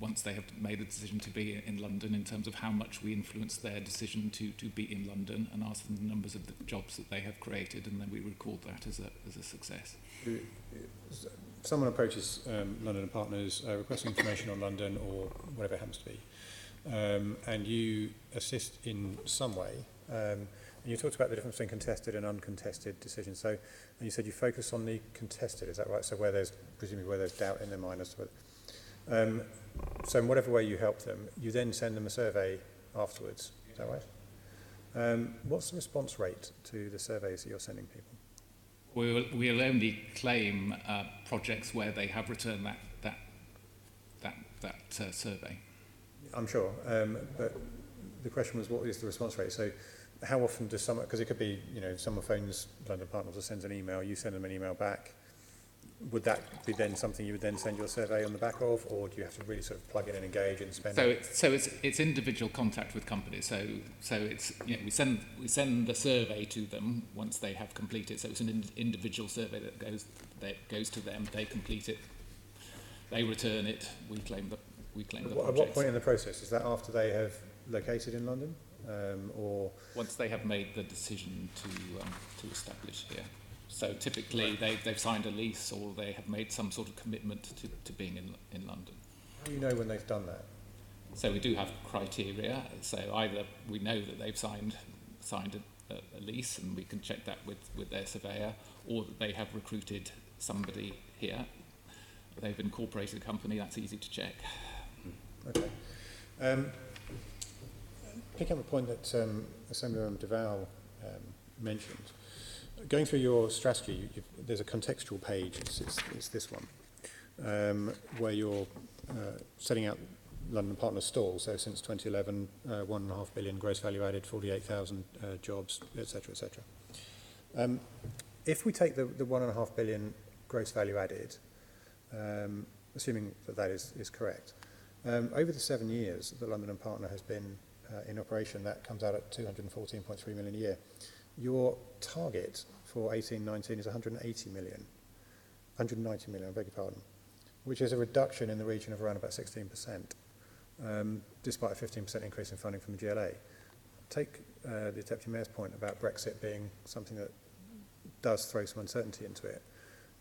once they have made a decision to be in London in terms of how much we influence their decision to be in London, and ask them the numbers of the jobs that they have created, and then we record that as a success. Someone approaches London and Partners requesting information on London or whatever it happens to be, and you assist in some way. And you talked about the difference between contested and uncontested decisions. So, and you said you focus on the contested, is that right? So presumably where there's doubt in their mind as to whether... so in whatever way you help them, you then send them a survey afterwards, is that right? What's the response rate to the surveys that you're sending people? We'll only claim projects where they have returned that survey. I'm sure, but the question was, what is the response rate? So how often does someone, because it could be, someone phones London Partners or sends an email, you send them an email back. Would that be then something you would then send your survey on the back of, or do you have to really sort of plug in and engage and spend? So it's individual contact with companies. So it's we send the survey to them once they have completed. So it's an individual survey that goes to them. They complete it. They return it. We claim the project. At what point in the process is that? After they have located in London, or once they have made the decision to establish here. So typically they've signed a lease or they have made some sort of commitment to being in London. How do you know when they've done that? So we do have criteria. So either we know that they've signed a lease and we can check that with their surveyor, or that they have recruited somebody here. They've incorporated a company, that's easy to check. Okay. Picking up a point that Assemblymember Duval mentioned. Going through your strategy, there's a contextual page, it's this one, where you're setting out London Partners stalls. So since 2011, 1.5 billion gross value added, 48,000 jobs, etc., etc. If we take the 1.5 billion gross value added, assuming that is correct, over the 7 years that London and Partner has been in operation, that comes out at 214.3 million a year. Your target for 18-19 is 190 million, I beg your pardon, which is a reduction in the region of around about 16%, despite a 15% increase in funding from the GLA. Take the Deputy Mayor's point about Brexit being something that does throw some uncertainty into it.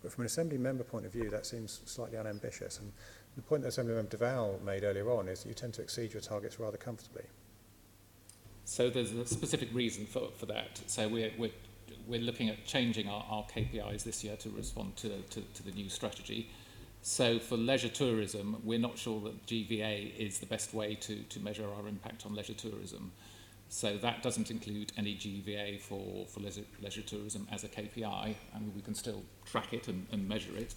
But from an Assembly member point of view, that seems slightly unambitious. And the point that Assembly Member Duval made earlier on is that you tend to exceed your targets rather comfortably. So there's a specific reason for that. So we're looking at changing our KPIs this year to respond to the new strategy. So for leisure tourism, we're not sure that GVA is the best way to measure our impact on leisure tourism. So that doesn't include any GVA for leisure tourism as a KPI, and we can still track it and measure it,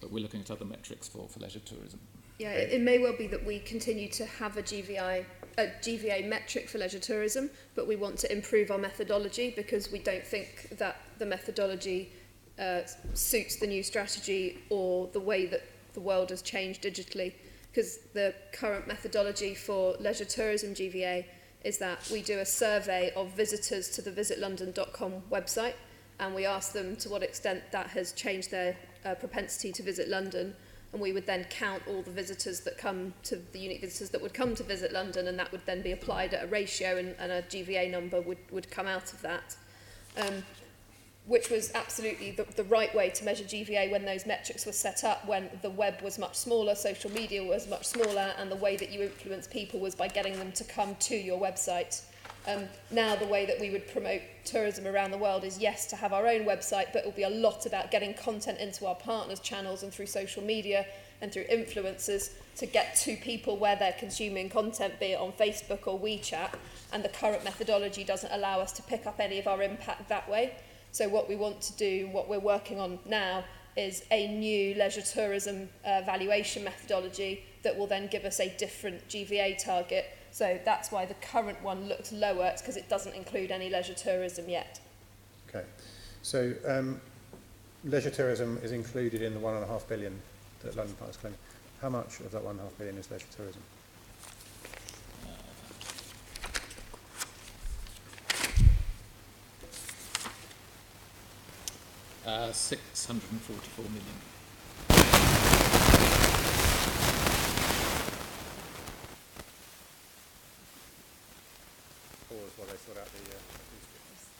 but we're looking at other metrics for leisure tourism. Yeah, it may well be that we continue to have a GVA metric for leisure tourism, but we want to improve our methodology because we don't think that the methodology suits the new strategy or the way that the world has changed digitally. Because the current methodology for leisure tourism GVA is that we do a survey of visitors to the visitlondon.com website, and we ask them to what extent that has changed their propensity to visit London. And we would then count all the visitors that come to the unique visitors that would come to visit London, and that would then be applied at a ratio, and a GVA number would come out of that, which was absolutely the right way to measure GVA when those metrics were set up, when the web was much smaller, social media was much smaller, and the way that you influence people was by getting them to come to your website. Now the way that we would promote tourism around the world is, yes, to have our own website, but it will be a lot about getting content into our partners' channels and through social media and through influencers to get to people where they're consuming content, be it on Facebook or WeChat, and the current methodology doesn't allow us to pick up any of our impact that way. So what we want to do, what we're working on now, is a new leisure tourism valuation methodology that will then give us a different GVA target. So that's why the current one looks lower, it's because it doesn't include any leisure tourism yet. Okay, so leisure tourism is included in the 1.5 billion that London Partners claim. How much of that 1.5 billion is leisure tourism? Uh, 644 million. Pause while they sort out the acoustics.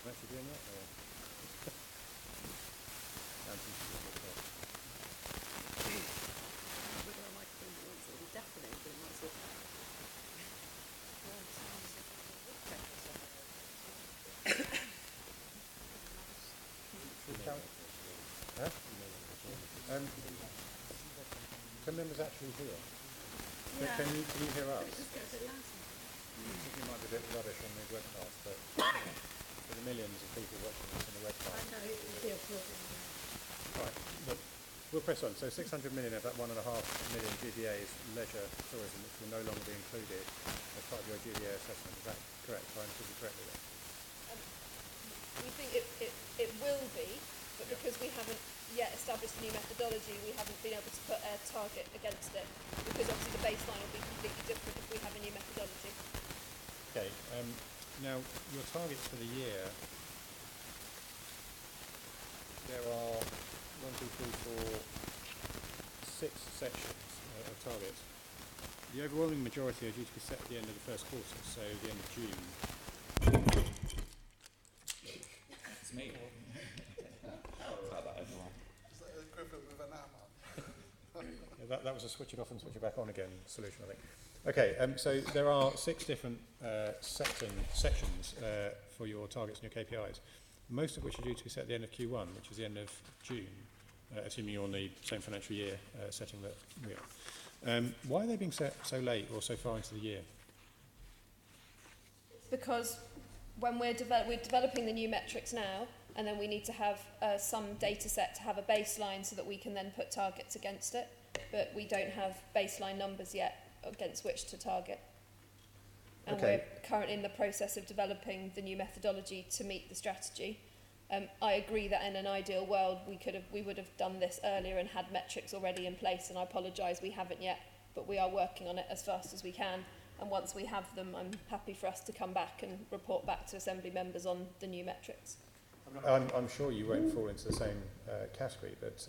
I'm actually doing that, or? Can members actually hear? Yeah. Can you hear us? I think it might be a bit rubbish on the webcast, but for the millions of people watching this on the webcast. I know, right, look, we'll press on. So 600 million of that 1.5 million GVA is leisure tourism, which will no longer be included as part of your GVA assessment. Is that correct? If I understood you correctly there? We think it will be, but because we haven't yet established a new methodology, we haven't been able to put a target against it, because obviously the baseline will be completely different if we have a new methodology. Okay, now your targets for the year, there are 6 sections of targets. The overwhelming majority are due to be set at the end of the first quarter, so the end of June. It's me. That was a switch it off and switch it back on again solution, I think. Okay, so there are 6 different sections for your targets and your KPIs, most of which are due to be set at the end of Q1, which is the end of June. assuming you're on the same financial year setting that we are. Why are they being set so late or so far into the year? Because when we're developing the new metrics now, and then we need to have some data set to have a baseline so that we can then put targets against it, but we don't have baseline numbers yet against which to target. And we're currently in the process of developing the new methodology to meet the strategy. I agree that in an ideal world we would have done this earlier and had metrics already in place, and I apologise we haven't yet, but we are working on it as fast as we can. And once we have them, I'm happy for us to come back and report back to Assembly members on the new metrics. I'm sure you won't fall into the same category, but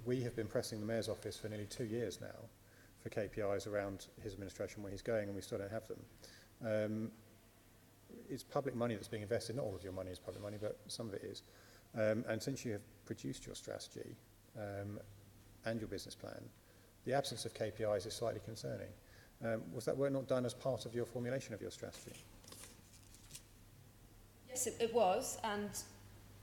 we have been pressing the Mayor's office for nearly 2 years now for KPIs around his administration, where he's going, and we still don't have them. It's public money that's being invested. Not all of your money is public money, but some of it is. And since you have produced your strategy and your business plan, the absence of KPIs is slightly concerning. Was that work not done as part of your formulation of your strategy? Yes, it was, and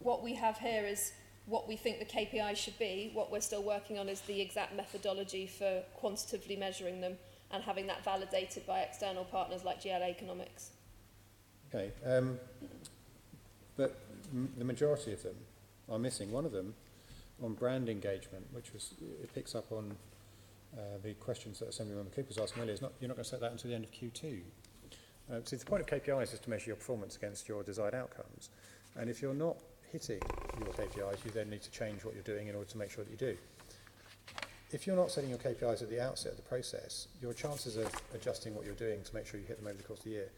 what we have here is what we think the KPIs should be. What we're still working on is the exact methodology for quantitatively measuring them and having that validated by external partners like GLA Economics. Okay, but the majority of them are missing. One of them on brand engagement, which was, it picks up on the questions that Assemblymember Cooke was asking earlier. You're not going to set that until the end of Q2. So the point of KPIs is to measure your performance against your desired outcomes. And if you're not hitting your KPIs, you then need to change what you're doing in order to make sure that you do. If you're not setting your KPIs at the outset of the process, your chances of adjusting what you're doing to make sure you hit them over the course of the year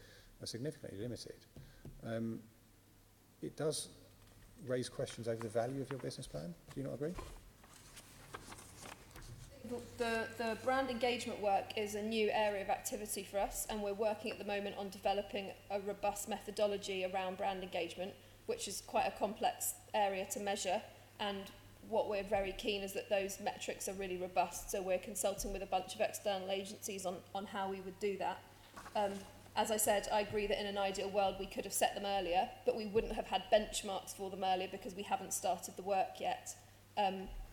are significantly limited. It does raise questions over the value of your business plan. Do you not agree? The brand engagement work is a new area of activity for us, and we're working at the moment on developing a robust methodology around brand engagement, which is quite a complex area to measure, and what we're very keen is that those metrics are really robust, so we're consulting with a bunch of external agencies on how we would do that. As I said, I agree that in an ideal world we could have set them earlier, but we wouldn't have had benchmarks for them earlier because we haven't started the work yet.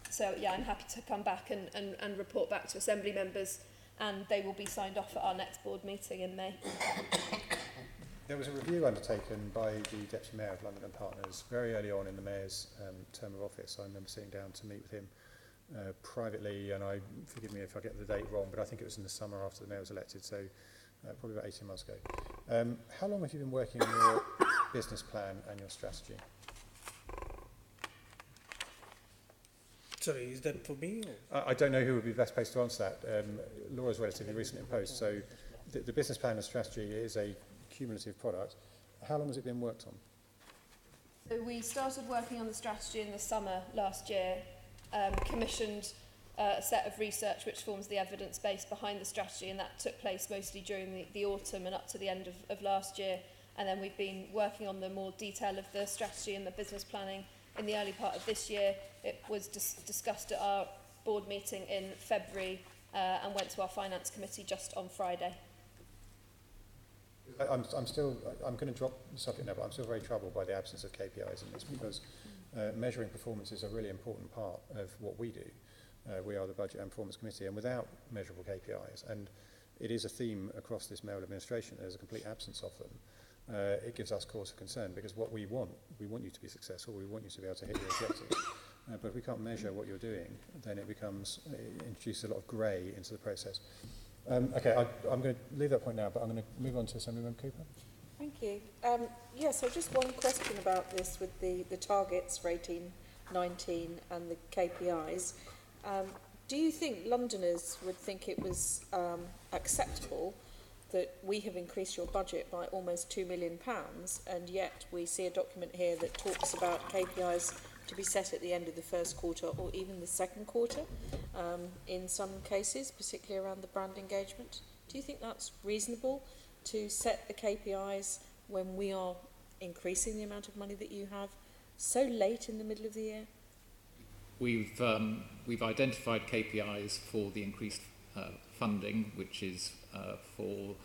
So yeah, I'm happy to come back and report back to Assembly members, and they will be signed off at our next board meeting in May. There was a review undertaken by the Deputy Mayor of London and Partners very early on in the Mayor's term of office. I remember sitting down to meet with him privately, and forgive me if I get the date wrong, but I think it was in the summer after the Mayor was elected, so probably about 18 months ago. How long have you been working on your business plan and your strategy? Sorry, is that for me? Or? I don't know who would be best placed to answer that. Laura's relatively recent in post, so the business plan and strategy is a cumulative product. How long has it been worked on? So we started working on the strategy in the summer last year, commissioned a set of research which forms the evidence base behind the strategy, and that took place mostly during the autumn and up to the end of last year. And then we've been working on the more detail of the strategy and the business planning in the early part of this year. It was discussed at our board meeting in February and went to our finance committee just on Friday. I'm going to drop the subject now, but I'm still very troubled by the absence of KPIs in this, because measuring performance is a really important part of what we do. We are the Budget and Performance Committee, and without measurable KPIs, and it is a theme across this mayoral administration, there's a complete absence of them. It gives us cause for concern, because what we want you to be successful, we want you to be able to hit your objectives. But if we can't measure what you're doing, then it introduces a lot of grey into the process. Okay, I'm going to leave that point now, but I'm going to move on to Assemblymember Cooper. Thank you. So just one question about this with the targets for 18-19 and the KPIs. Do you think Londoners would think it was acceptable that we have increased your budget by almost £2 million, and yet we see a document here that talks about KPIs to be set at the end of the first quarter or even the second quarter in some cases, particularly around the brand engagement? Do you think that's reasonable to set the KPIs when we are increasing the amount of money that you have so late in the middle of the year? We've identified KPIs for the increased funding, which is for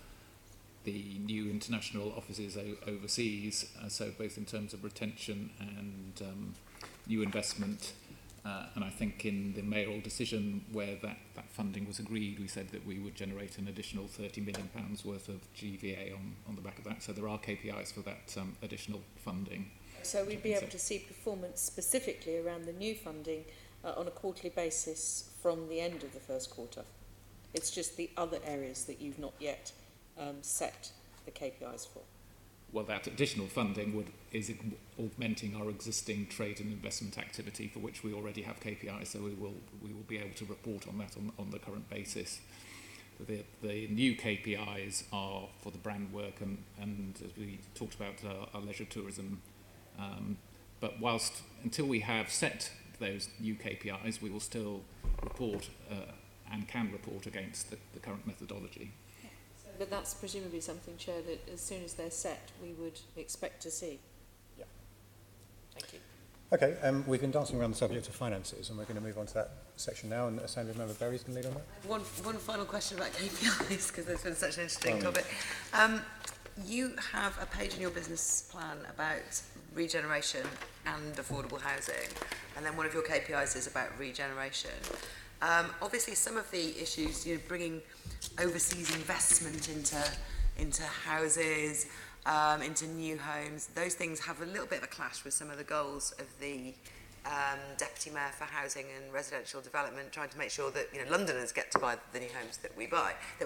the new international offices overseas, so both in terms of retention and new investment. And I think in the mayoral decision where that funding was agreed, we said that we would generate an additional £30 million worth of GVA on the back of that. So there are KPIs for that additional funding. So we'd be able to see performance specifically around the new funding on a quarterly basis from the end of the first quarter. It's just the other areas that you've not yet set the KPIs for. Well, that additional funding is augmenting our existing trade and investment activity, for which we already have KPIs, so we will be able to report on that on the current basis. The new KPIs are for the brand work and as we talked about, our leisure tourism. But until we have set those new KPIs, we will still report and can report against the current methodology. But that's presumably something, Chair, that as soon as they're set, we would expect to see. Yeah. Thank you. Okay, we've been dancing around the subject of finances, and we're going to move on to that section now, and Assembly Member Berry's going to lead on that. One final question about KPIs, because there's been such an interesting topic. You have a page in your business plan about regeneration and affordable housing, and then one of your KPIs is about regeneration. Obviously, some of the issues, bringing overseas investment into houses, into new homes, those things have a little bit of a clash with some of the goals of the Deputy Mayor for Housing and Residential Development, trying to make sure that Londoners get to buy the new homes that we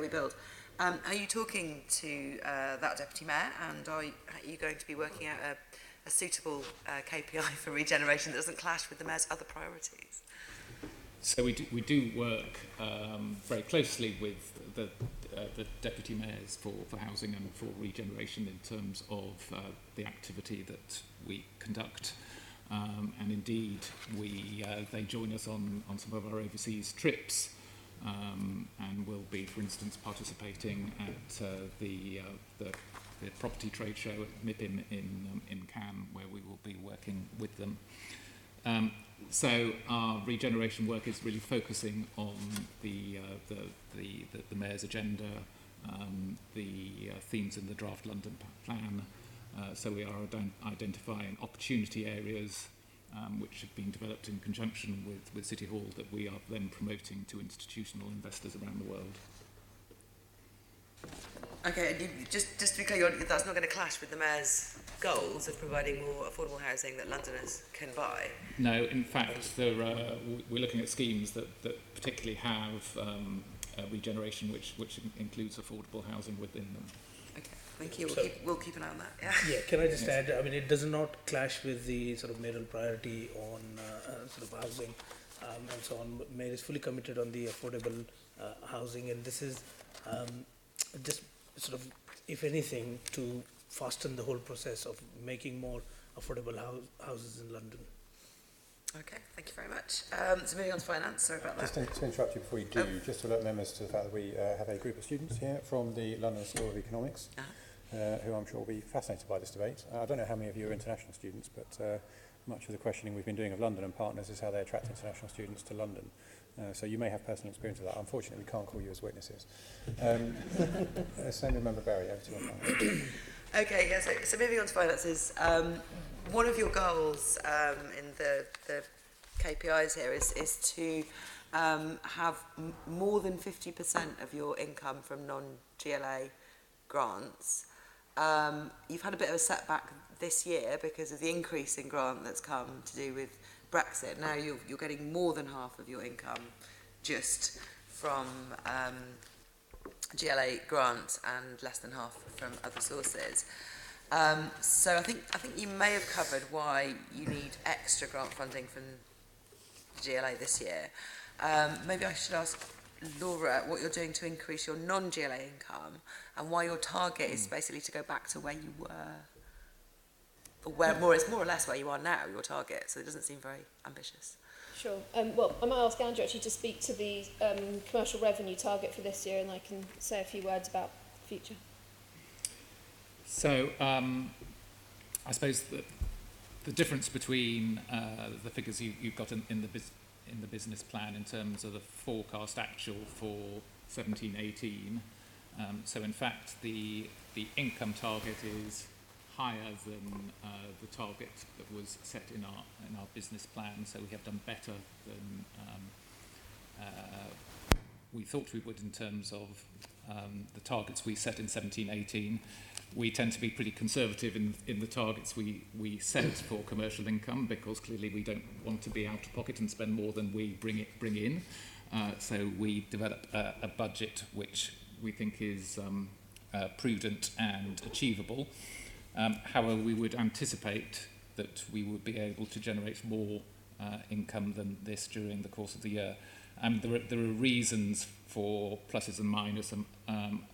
build. Are you talking to that Deputy Mayor, and are you going to be working out a suitable KPI for regeneration that doesn't clash with the Mayor's other priorities? So we do work very closely with the deputy mayors for housing and for regeneration in terms of the activity that we conduct, and indeed they join us on some of our overseas trips, and will be, for instance, participating at the property trade show at MIPIM in Cannes, where we will be working with them. So our regeneration work is really focusing on the Mayor's agenda, the themes in the draft London plan. So we are identifying opportunity areas which have been developed in conjunction with City Hall that we are then promoting to institutional investors around the world. Okay, just to be clear, that's not going to clash with the Mayor's goals of providing more affordable housing that Londoners can buy? No, in fact, we're looking at schemes that particularly have regeneration, which includes affordable housing within them. Okay, thank you. We'll keep an eye on that. Yeah, can I just add, I mean, it does not clash with the sort of mayoral priority on sort of housing and so on. Mayor is fully committed on the affordable housing, and this is just sort of, if anything, to fasten the whole process of making more affordable houses in London. Okay, thank you very much. So moving on to finance, sorry about that. Just to interrupt you before you do, just to alert members to the fact that we have a group of students here from the London School of Economics, who I'm sure will be fascinated by this debate. I don't know how many of you are international students, but much of the questioning we've been doing of London and partners is how they attract international students to London. So you may have personal experience of that. Unfortunately, we can't call you as witnesses. Assembly Member Berry, over to you. Okay, yeah, so moving on to finances, one of your goals in the KPIs here is to have more than 50% of your income from non-GLA grants. You've had a bit of a setback this year because of the increase in grant that's come to do with Brexit. Now you're getting more than half of your income just from GLA grant and less than half from other sources. So I think you may have covered why you need extra grant funding from GLA this year. Maybe I should ask Laura what you're doing to increase your non-GLA income and why your target is basically to go back to where you were, or it's more or less where you are now, your target, so it doesn't seem very ambitious. Sure. Well, I might ask Andrew actually to speak to the commercial revenue target for this year, and I can say a few words about the future. So I suppose the difference between the figures you've got in the business plan in terms of the forecast actual for 17-18. So in fact, the income target is higher than the target that was set in our business plan, so we have done better than we thought we would in terms of the targets we set in 17-18. We tend to be pretty conservative in the targets we set for commercial income, because clearly we don't want to be out of pocket and spend more than we bring in. So we develop a budget which we think is prudent and achievable. However, we would anticipate that we would be able to generate more income than this during the course of the year. There are reasons for pluses and minuses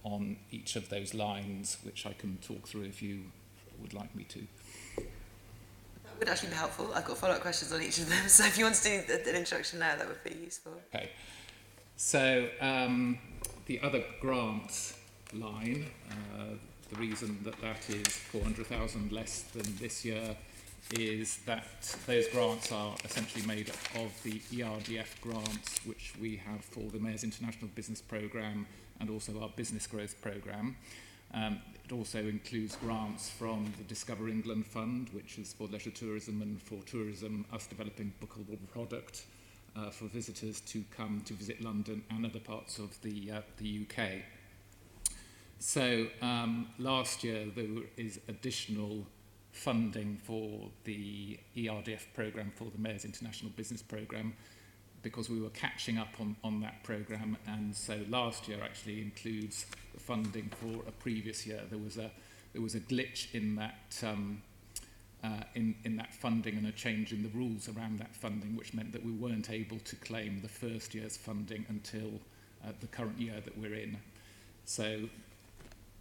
on each of those lines, which I can talk through if you would like me to. That would actually be helpful. I've got follow-up questions on each of them, so if you want to do an introduction now, that would be useful. Okay. So the other grants line, the reason that is 400,000 less than this year is that those grants are essentially made up of the ERDF grants which we have for the Mayor's International Business Programme and also our Business Growth Programme. It also includes grants from the Discover England Fund, which is for leisure tourism and for tourism, us developing bookable product for visitors to come to visit London and other parts of the UK. So last year there is additional funding for the ERDF programme, for the Mayor's International Business Programme, because we were catching up on that programme, and so last year actually includes the funding for a previous year. There was a glitch in that in that funding and a change in the rules around that funding, which meant that we weren't able to claim the first year's funding until the current year that we're in. So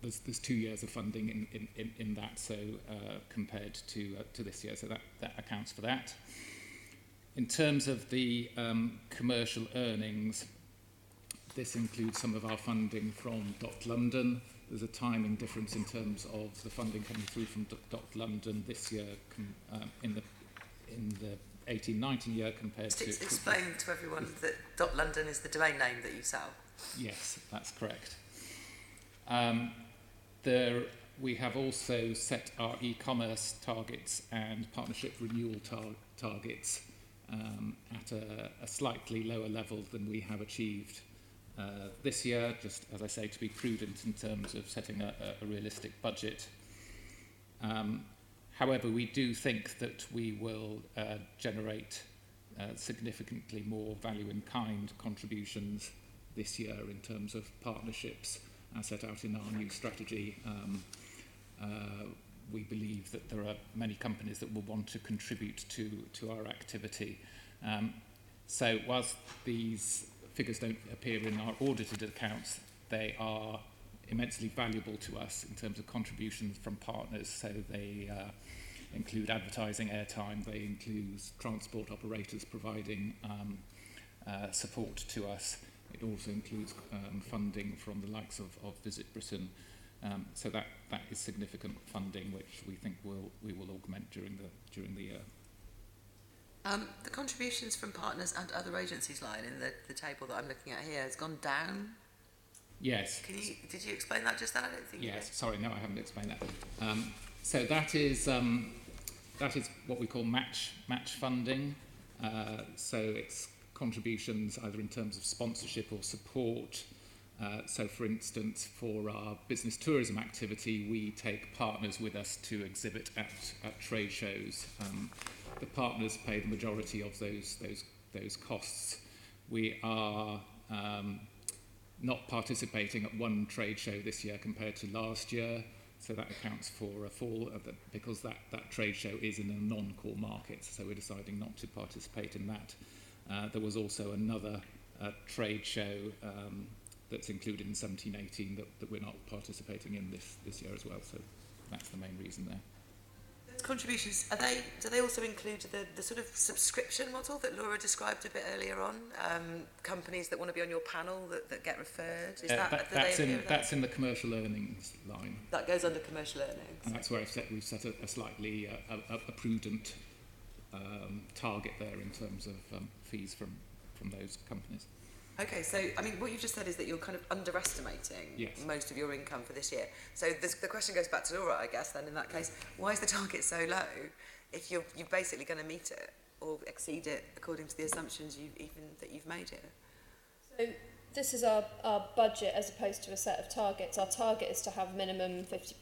there's 2 years of funding in that, so compared to this year, so that accounts for that. In terms of the commercial earnings, this includes some of our funding from Dot London. There's a timing difference in terms of the funding coming through from Dot London this year in the 18-19 year compared to... Explain to everyone that Dot London is the domain name that you sell. Yes, that's correct. We have also set our e-commerce targets and partnership renewal targets at a slightly lower level than we have achieved this year, just as I say, to be prudent in terms of setting a realistic budget. However, we do think that we will generate significantly more value in kind contributions this year in terms of partnerships as set out in our new strategy. We believe that there are many companies that will want to contribute to our activity. So whilst these figures don't appear in our audited accounts, they are immensely valuable to us in terms of contributions from partners. So they include advertising airtime, they include transport operators providing support to us. It also includes funding from the likes of Visit Britain. So that is significant funding, which we think we will augment during the year. The contributions from partners and other agencies line in the table that I'm looking at here has gone down. Yes. Did you explain that just then? I don't think. Yes. Sorry, no, I haven't explained that. So that is what we call match funding. So it's contributions either in terms of sponsorship or support. So for instance, for our business tourism activity, we take partners with us to exhibit at trade shows. The partners pay the majority of those costs. We are not participating at one trade show this year compared to last year, so that accounts for a fall because that trade show is in a non-core market, so we're deciding not to participate in that. There was also another trade show that's included in 17-18 that we're not participating in this year as well, so that's the main reason there. Those contributions, do they also include the sort of subscription model that Laura described a bit earlier on? Companies that want to be on your panel that get referred? That's in the commercial earnings line. That goes under commercial earnings. And that's where we've set a slightly a prudent target there in terms of fees from those companies. Okay, so I mean, what you've just said is that you're kind of underestimating Yes. most of your income for this year. So the question goes back to Laura, I guess. Then in that case, why is the target so low if you're basically going to meet it or exceed it according to the assumptions you've made here? So this is our budget as opposed to a set of targets. Our target is to have minimum 50%.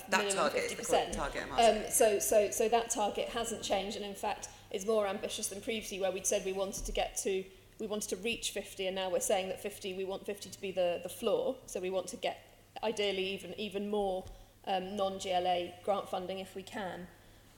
That target is the target I'm asking. So that target hasn't changed, and in fact is more ambitious than previously, where we'd said we wanted to reach 50, and now we're saying that we want 50 to be the floor. So we want to get ideally even more non-GLA grant funding if we can.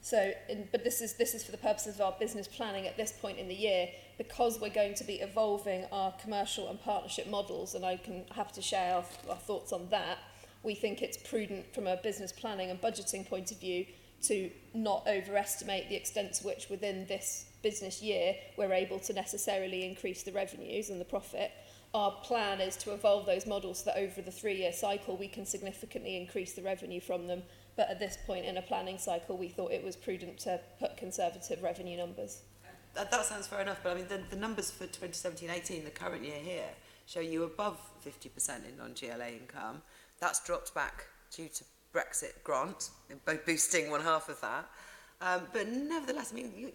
So, but this is for the purposes of our business planning at this point in the year, because we're going to be evolving our commercial and partnership models, and I can have to share our thoughts on that. We think it's prudent from a business planning and budgeting point of view to not overestimate the extent to which within this business year we're able to necessarily increase the revenues and the profit. Our plan is to evolve those models so that over the 3-year cycle we can significantly increase the revenue from them. But at this point in a planning cycle, we thought it was prudent to put conservative revenue numbers. That sounds fair enough, but I mean, the numbers for 2017-18, the current year here, show you above 50% in non-GLA income. That's dropped back due to Brexit grant, boosting one half of that. But nevertheless, I mean,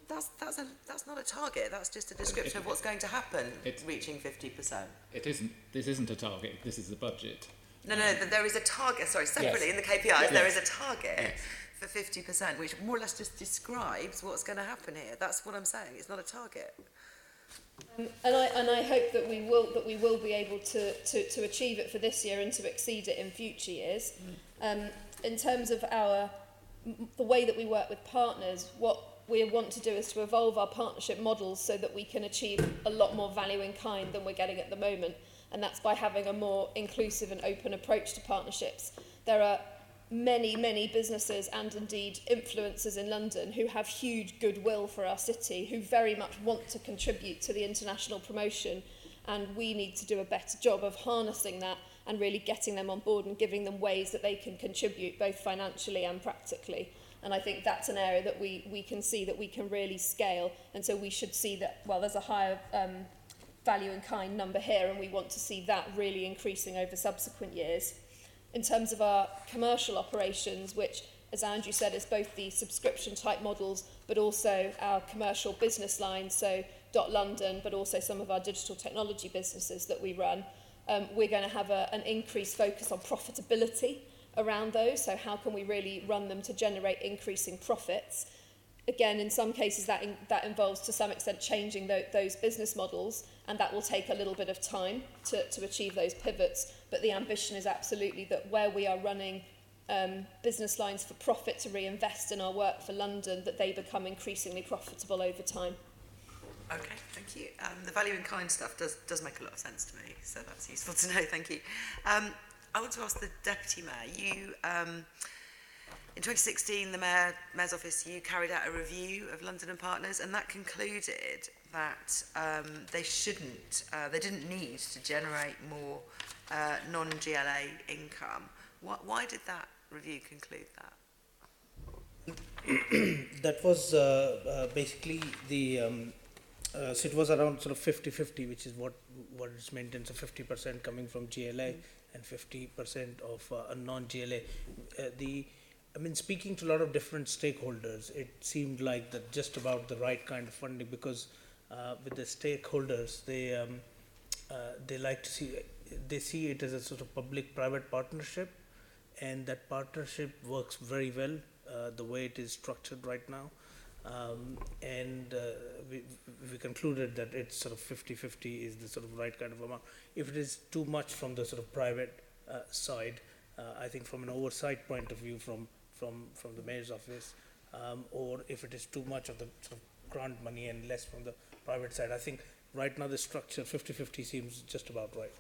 that's not a target. That's just a description of what's going to happen reaching 50%. It isn't. This isn't a target. This is the budget. No, there is a target. Sorry, separately in the KPIs, Yes. There is a target for 50%, which more or less just describes what's going to happen here. That's what I'm saying. It's not a target. And I hope that we will be able to achieve it for this year and to exceed it in future years. In terms of the way that we work with partners, what we want to do is to evolve our partnership models so that we can achieve a lot more value in kind than we're getting at the moment. And that's by having a more inclusive and open approach to partnerships. There are many businesses and indeed influencers in London who have huge goodwill for our city, who very much want to contribute to the international promotion, and we need to do a better job of harnessing that and really getting them on board and giving them ways that they can contribute both financially and practically. And I think that's an area that we can see that we can really scale, and so we should see that, well, there's a higher value in kind number here, and we want to see that really increasing over subsequent years. In terms of our commercial operations, which, as Andrew said, is both the subscription type models, but also our commercial business lines, so London, but also some of our digital technology businesses that we run, we're going to have an increased focus on profitability around those. So how can we really run them to generate increasing profits? Again, in some cases that involves to some extent changing those business models, and that will take a little bit of time to achieve those pivots. But the ambition is absolutely that where we are running business lines for profit to reinvest in our work for London, that they become increasingly profitable over time. Okay, thank you. The value in kind stuff does make a lot of sense to me, so that's useful to know, thank you. I want to ask the Deputy Mayor, you, in 2016, the Mayor's Office, you carried out a review of London and Partners, and that concluded that they didn't need to generate more non-GLA income. Why did that review conclude that? That was basically the so it was around sort of 50-50, which is what is maintained, so 50% coming from GLA and 50% of a non-GLA. I mean, speaking to a lot of different stakeholders, it seemed like that just about the right kind of funding, because with the stakeholders, they like to see, they see it as a sort of public-private partnership, and that partnership works very well the way it is structured right now. We concluded that it's sort of 50-50 is the sort of right kind of amount. If it is too much from the sort of private side, I think from an oversight point of view from the Mayor's Office, or if it is too much of the sort of grant money and less from the private side, I think right now the structure 50-50 seems just about right.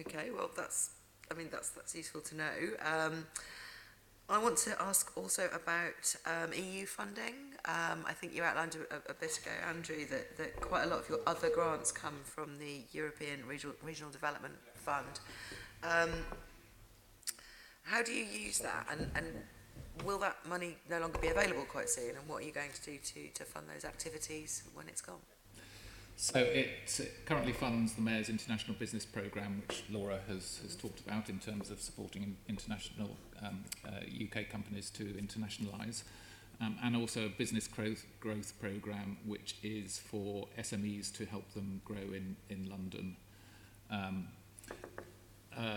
Okay, well that's useful to know. I want to ask also about EU funding. I think you outlined a bit ago, Andrew, that quite a lot of your other grants come from the European Regional Development Fund. How do you use that, and will that money no longer be available quite soon, and what are you going to do to fund those activities when it's gone? So it currently funds the Mayor's International Business Programme, which Laura has talked about in terms of supporting international UK companies to internationalise, and also a business growth programme, which is for SMEs to help them grow in London.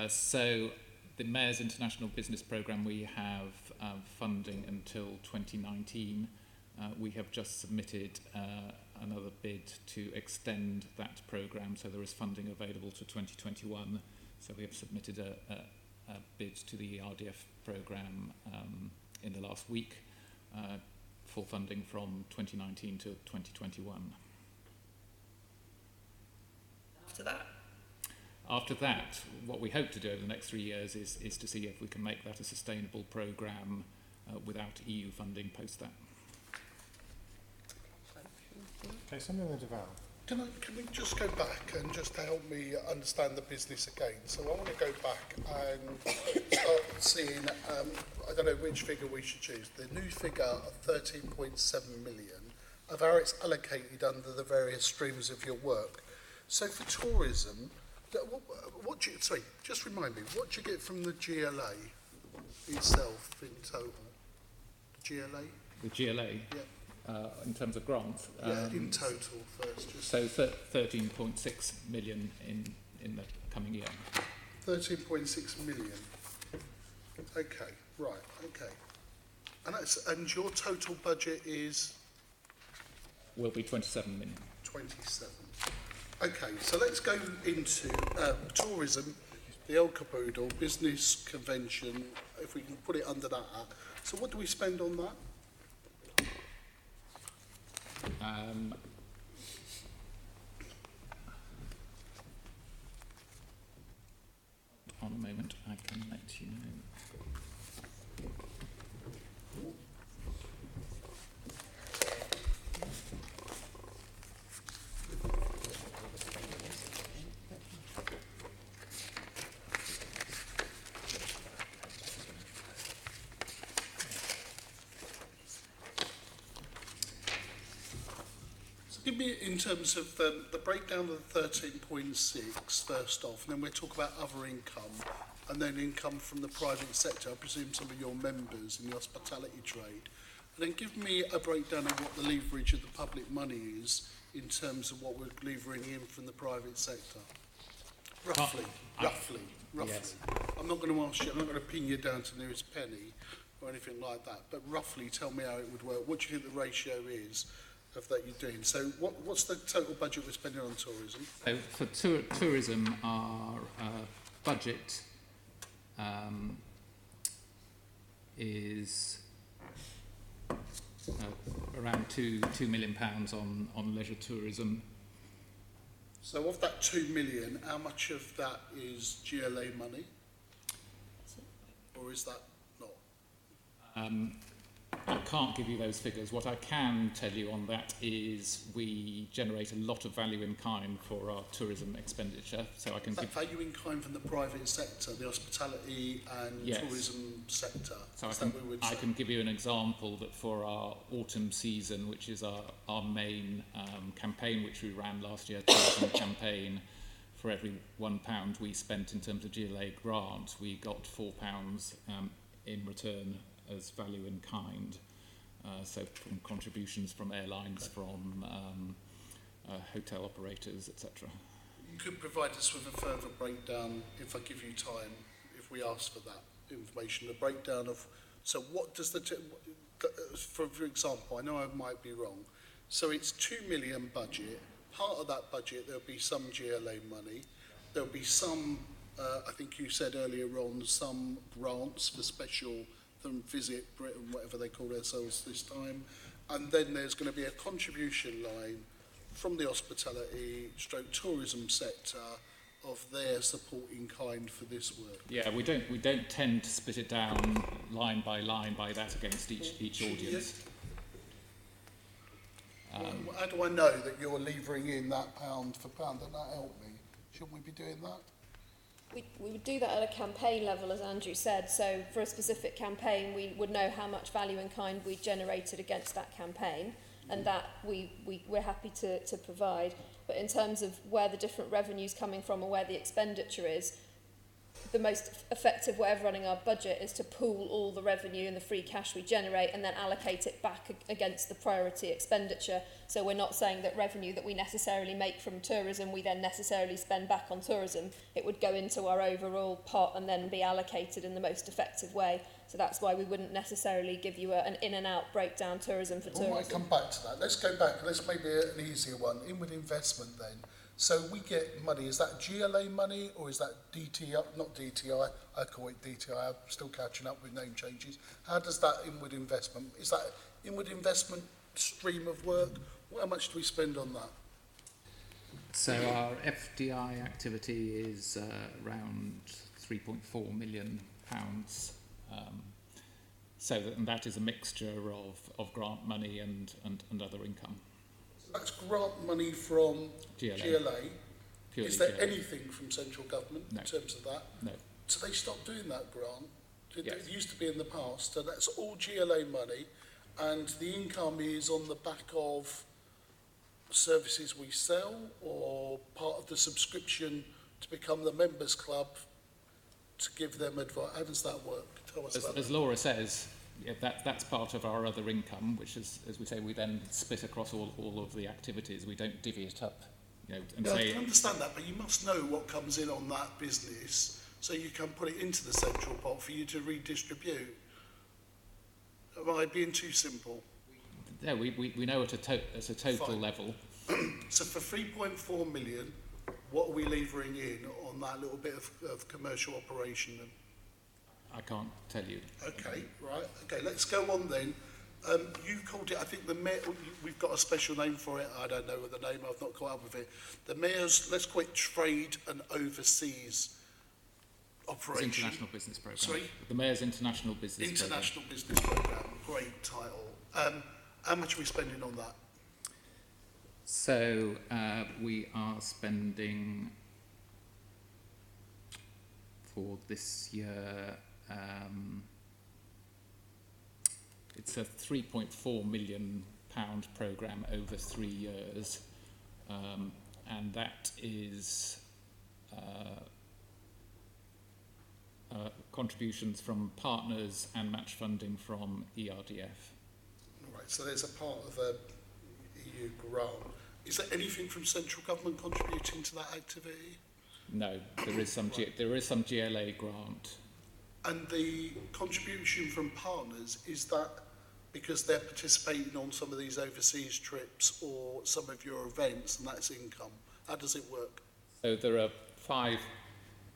So the Mayor's International Business Programme, we have funding until 2019. We have just submitted another bid to extend that programme, so there is funding available to 2021. So we have submitted a bid to the RDF programme in the last week for funding from 2019 to 2021. After that, what we hope to do over the next 3 years is to see if we can make that a sustainable programme without EU funding post that. Okay, something on the Val. Can we just go back and just to help me understand the business again? So I want to go back and start seeing, I don't know which figure we should choose. The new figure of 13.7 million, of how it's allocated under the various streams of your work. So for tourism, what do you, sorry, just remind me, what do you get from the GLA itself in total? GLA? The GLA? Yeah. In terms of grants? Yeah, in total first. Just so 13.6 million in the coming year. 13.6 million. Okay, right, okay. And your total budget is? Will be 27 million. 27. Okay, so let's go into tourism, the El Caboodle, business convention, if we can put it under that. So what do we spend on that? On a moment, I can let you know. Give me in terms of the breakdown of the 13.6 first off, and then we'll talk about other income, and then income from the private sector, I presume some of your members in the hospitality trade. And then give me a breakdown of what the leverage of the public money is in terms of what we're levering in from the private sector. Roughly. Yes. I'm not going to ask you, I'm not going to pin you down to nearest penny or anything like that, but roughly tell me how it would work. What do you think the ratio is of that you're doing? So what's the total budget we're spending on tourism? So for tourism, our budget is around £2 million on leisure tourism. So of that 2 million, how much of that is GLA money? Or is that not? I can't give you those figures. What I can tell you on that is we generate a lot of value in kind for our tourism expenditure. So I can give value in kind from the private sector, the hospitality and tourism sector. So I can give you an example that for our autumn season, which is our main campaign, which we ran last year, tourism campaign, for every £1 we spent in terms of GLA grant, we got £4 in return as value in kind, so from contributions from airlines, from hotel operators, etc. You could provide us with a further breakdown, if I give you time, if we ask for that information, a breakdown of, so what does for example, I know I might be wrong, so it's 2 million budget, part of that budget there'll be some GLA money, there'll be some, I think you said earlier on, some grants for special Visit Britain, whatever they call themselves this time, and then there's going to be a contribution line from the hospitality stroke tourism sector of their support in kind for this work. Yeah, we don't tend to split it down line by that against each audience. How do I know that you're levering in that pound for pound? Doesn't that help me? Shouldn't we be doing that? We would do that at a campaign level, as Andrew said. So for a specific campaign, we would know how much value in kind we generated against that campaign, and that we're happy to provide. But in terms of where the different revenue's coming from and where the expenditure is, the most effective way of running our budget is to pool all the revenue and the free cash we generate and then allocate it back against the priority expenditure. So we're not saying that revenue that we necessarily make from tourism we then necessarily spend back on tourism. It would go into our overall pot and then be allocated in the most effective way. So that's why we wouldn't necessarily give you an in and out breakdown tourism for tourism. I might come back to that. Let's go back. Let's maybe an easier one. Inward investment then. So we get money, is that GLA money or is that DTI, not DTI, I call it DTI, I'm still catching up with name changes. How does that inward investment, is that inward investment stream of work? How much do we spend on that? So our FDI activity is around £3.4 million. And that is a mixture of grant money and other income. That's grant money from GLA. Is there GLA. anything from central government in terms of that? No. So they stopped doing that grant? Yes. It used to be in the past, so that's all GLA money, and the income is on the back of services we sell or part of the subscription to become the members club to give them advice. How does that work? Tell us about As Laura says, yeah, that's part of our other income, which is, as we say, we then split across all of the activities. We don't divvy it up, and say... I can understand that, but you must know what comes in on that business so you can put it into the central pot for you to redistribute. Am I being too simple? Yeah, we know at a total Fine. level. So for 3.4 million, what are we levering in on that little bit of commercial operation then? I can't tell you. Okay, right. Okay, let's go on then. You called it, I think the mayor, we've got a special name for it. I don't know what the name, I've not caught up with it. The mayor's, let's call it trade and overseas operation. It's International Business Programme. Sorry? The Mayor's International Business International Business Programme, great title. How much are we spending on that? So we are spending for this year, it's a £3.4 million programme over 3 years, and that is contributions from partners and match funding from ERDF. Right, so there's a part of a EU grant. Is there anything from central government contributing to that activity? No, there is some GLA grant. And the contribution from partners, is that because they're participating on some of these overseas trips or some of your events and that's income? How does it work? So there are 5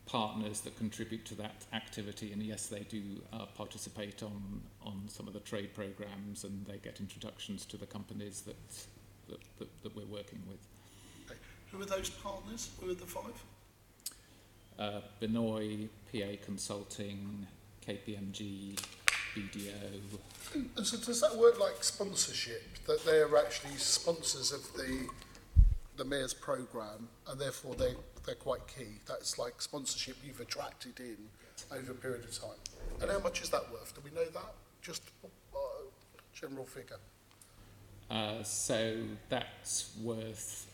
partners that contribute to that activity, and yes, they do participate on some of the trade programmes, and they get introductions to the companies that we're working with. Okay. Who are those partners? Who are the 5? Benoy, PA Consulting, KPMG, BDO. And so does that work like sponsorship, that they're actually sponsors of the Mayor's programme and therefore they're quite key? That's like sponsorship you've attracted in over a period of time. And how much is that worth? Do we know that? Just general figure. So that's worth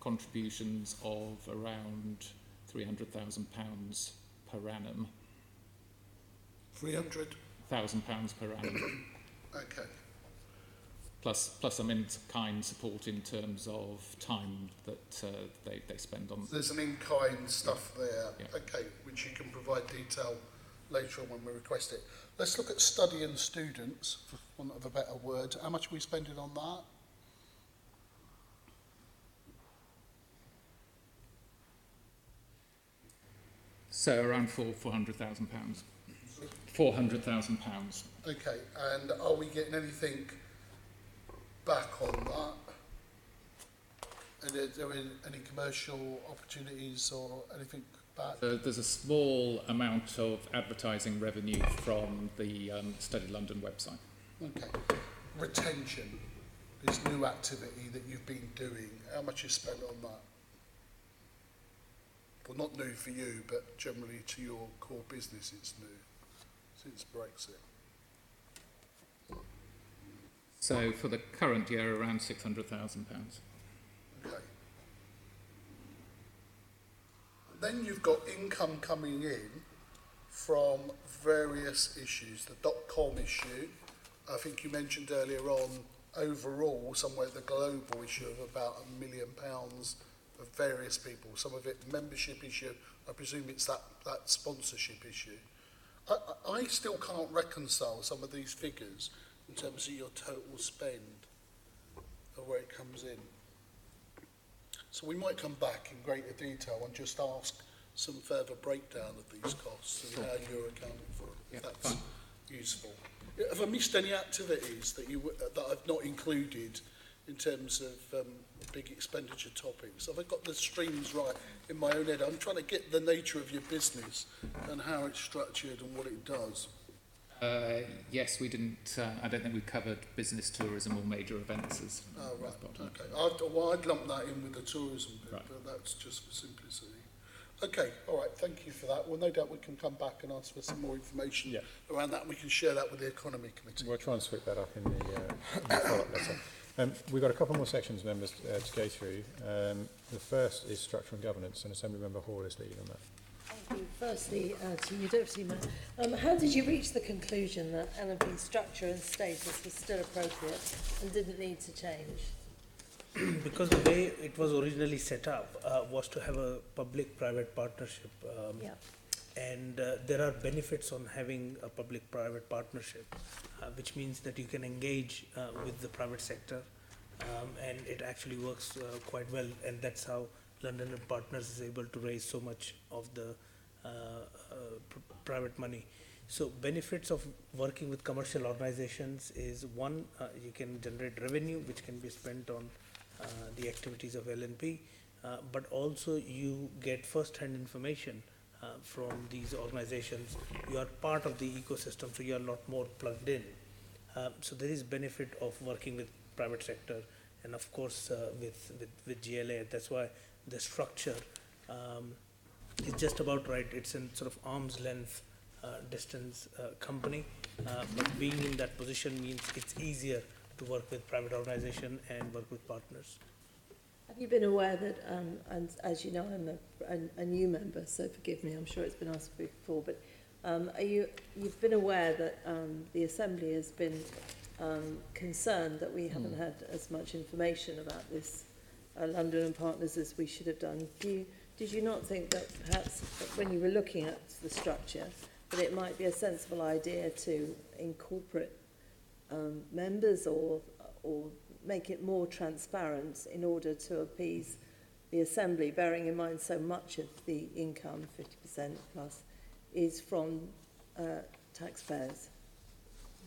contributions of around £300,000 per annum. £300,000 per annum. Okay. Plus some in-kind support in terms of time that they spend on. There's an in-kind stuff there, Yeah. okay, which you can provide detail later on when we request it. Let's look at study and students, for want of a better word. How much are we spending on that? So around £400,000. £400,000. Okay, and are we getting anything back on that? And are there any commercial opportunities or anything back? There's a small amount of advertising revenue from the Study London website. Okay. Retention, this new activity that you've been doing, how much is spent on that? Well, not new for you, but generally to your core business it's new since Brexit. So for the current year, around £600,000. Okay. then you've got income coming in from various issues. The .com issue, I think you mentioned earlier on, overall, somewhere the global issue of about £1 million of various people. Some of it membership issue. I presume it's that sponsorship issue. I still can't reconcile some of these figures in terms of your total spend and where it comes in. So we might come back in greater detail and just ask some further breakdown of these costs and how you're accounting for them, if that's useful. Have I missed any activities that I've not included in terms of big expenditure topics? Have I got the streams right in my own head? I'm trying to get the nature of your business and how it's structured and what it does. Yes, we didn't. I don't think we covered business tourism or major events as. Oh, right. as Okay. I'd lump that in with the tourism bit, right. but that's just for simplicity. Okay, all right, thank you for that. Well, no doubt we can come back and ask for some more information around that, and we can share that with the Economy Committee. We'll try and sweep that up in the follow-up letter. We've got a couple more sections, members, to go through. The first is structure and governance, and Assemblymember Hall is leading on that. Thank you. Firstly, to you, Deputy Mayor, how did you reach the conclusion that L&P structure and status was still appropriate and didn't need to change? Because the way it was originally set up was to have a public-private partnership. And there are benefits on having a public-private partnership, which means that you can engage with the private sector, and it actually works quite well, and that's how London and Partners is able to raise so much of the private money. So benefits of working with commercial organizations is one, you can generate revenue which can be spent on the activities of LNP, but also you get first-hand information from these organizations. You are part of the ecosystem, so you are a lot more plugged in. So there is benefit of working with private sector, and of course with GLA. That's why the structure is just about right. It's in sort of arm's length distance company, but being in that position means it's easier to work with private organization and work with partners. Have you been aware that, and as you know, I'm a new member, so forgive me, I'm sure it's been asked before, but you've been aware that the Assembly has been concerned that we haven't had as much information about this London and Partners as we should have done. Did you not think that perhaps when you were looking at the structure, that it might be a sensible idea to incorporate members or make it more transparent in order to appease the Assembly, bearing in mind so much of the income, 50% plus, is from taxpayers?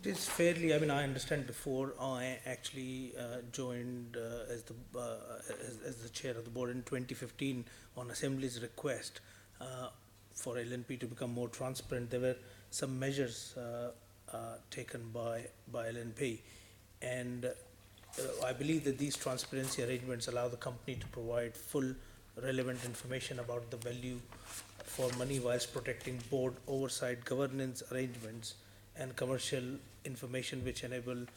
It is fairly, I mean, I understand before I actually joined as the chair of the board in 2015 on Assembly's request for LNP to become more transparent. There were some measures taken by LNP, and I believe that these transparency arrangements allow the company to provide full relevant information about the value for money whilst protecting board oversight, governance arrangements and commercial information which enable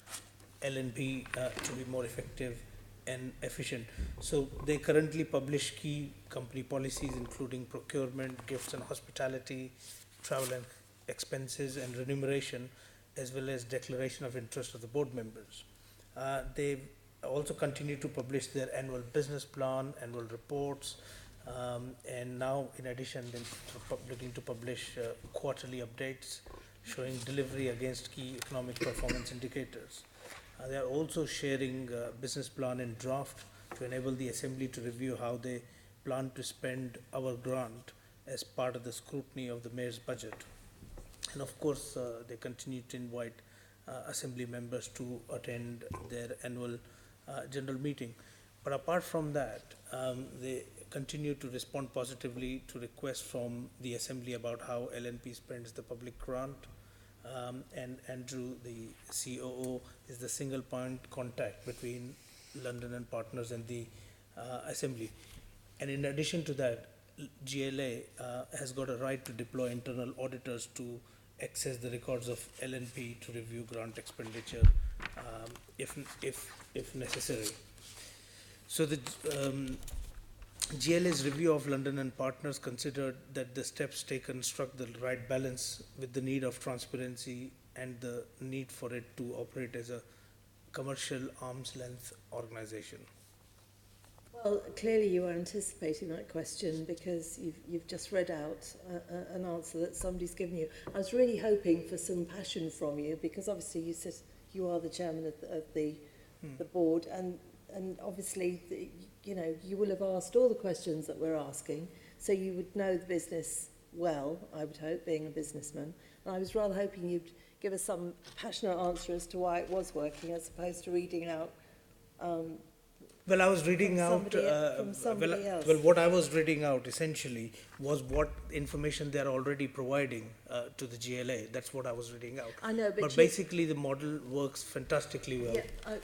LNP to be more effective and efficient. So they currently publish key company policies including procurement, gifts and hospitality, travel and expenses and remuneration, as well as declaration of interest of the board members. They also continue to publish their annual business plan, annual reports, and now in addition they're looking to publish quarterly updates showing delivery against key economic performance indicators. They are also sharing business plan in draft to enable the Assembly to review how they plan to spend our grant as part of the scrutiny of the Mayor's budget. And of course, they continue to invite Assembly members to attend their annual general meeting. But apart from that, they continue to respond positively to requests from the Assembly about how LNP spends the public grant. And Andrew, the COO, is the single point contact between London and Partners and the Assembly. And in addition to that, GLA has got a right to deploy internal auditors to access the records of LNP to review grant expenditure if necessary. So the GLA's review of London and Partners considered that the steps taken struck the right balance with the need of transparency and the need for it to operate as a commercial arm's length organization. Well, clearly you were anticipating that question because you've just read out an answer that somebody's given you. I was really hoping for some passion from you because obviously you said you are the chairman of the board, and obviously you know you will have asked all the questions that we're asking, so you would know the business well, I would hope, being a businessman. And I was rather hoping you'd give us some passionate answer as to why it was working, as opposed to reading out. Well, I was reading From out. somebody- from somebody else. Well, what I was reading out essentially was what information they are already providing to the GLA. That's what I was reading out. I know, but basically, the model works fantastically well. Yeah,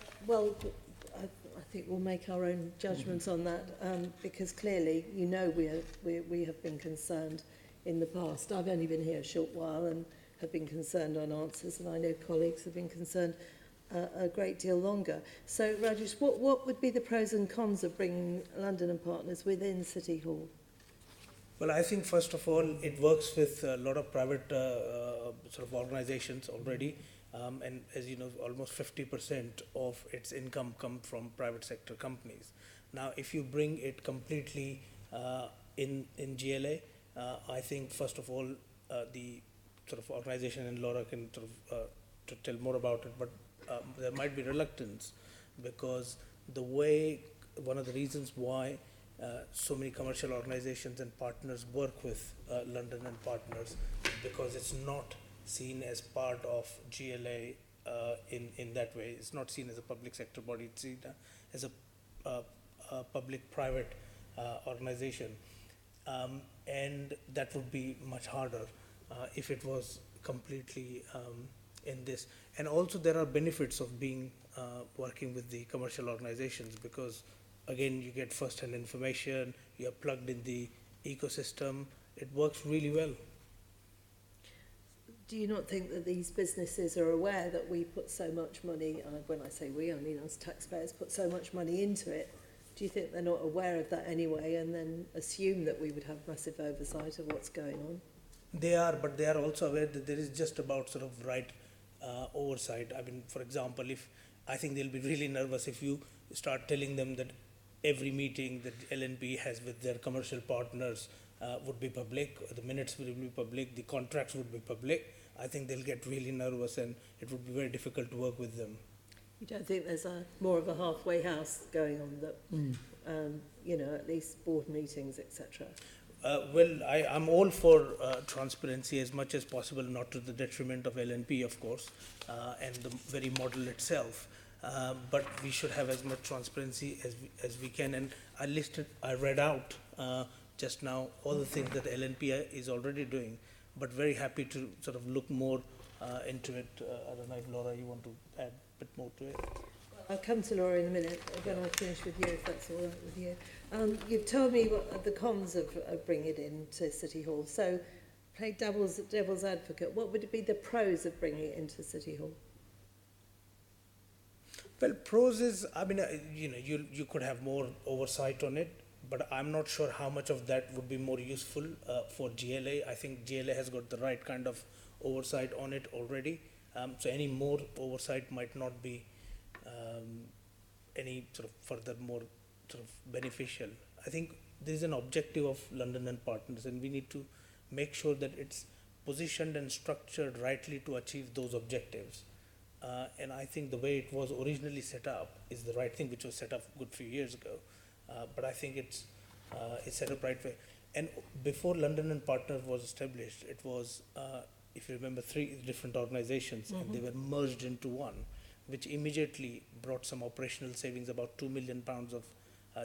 I think we'll make our own judgments on that because clearly, you know, we have been concerned in the past. I've only been here a short while and have been concerned on answers, and I know colleagues have been concerned a great deal longer. So, Rajesh, what would be the pros and cons of bringing London and Partners within City Hall? Well, I think first of all, it works with a lot of private sort of organizations already. And as you know, almost 50% of its income come from private sector companies. Now, if you bring it completely in GLA, I think first of all, the sort of organization, and Laura can sort of to tell more about it, but there might be reluctance because one of the reasons why so many commercial organizations and partners work with London and Partners because it's not seen as part of GLA in that way. It's not seen as a public sector body. It's seen as a public-private organization. And that would be much harder if it was completely in this. And also there are benefits of being working with the commercial organizations because, again, you get first-hand information, you are plugged in the ecosystem. It works really well. Do you not think that these businesses are aware that we put so much money, when I say we, I mean us taxpayers, put so much money into it? Do you think they're not aware of that anyway and then assume that we would have massive oversight of what's going on? They are, but they are also aware that there is just about sort of right oversight. I mean, for example, I think they'll be really nervous if you start telling them that every meeting that LNP has with their commercial partners would be public, the minutes will be public, the contracts would be public. I think they'll get really nervous and it would be very difficult to work with them. You don't think there's more of a halfway house going on that, you know, at least board meetings, etc.? Well, I'm all for transparency as much as possible, not to the detriment of LNP, of course, and the very model itself. But we should have as much transparency as we can. And I read out just now all the things that LNP is already doing, but very happy to sort of look more into it. I don't know if Laura, you want to add a bit more to it? I'll come to Laura in a minute, then I'll finish with you if that's all right with you. You've told me what the cons of bringing it into City Hall. So, play devil's advocate. What would be the pros of bringing it into City Hall? Well, pros is, I mean, you know, you could have more oversight on it, but I'm not sure how much of that would be more useful for GLA. I think GLA has got the right kind of oversight on it already. So any more oversight might not be any sort of further more sort of beneficial. I think there is an objective of London and Partners, and we need to make sure that it's positioned and structured rightly to achieve those objectives. And I think the way it was originally set up is the right thing, which was set up a good few years ago. But I think it's set up right way. And before London and Partners was established, it was, if you remember, 3 different organizations, and they were merged into one, which immediately brought some operational savings, about £2 million of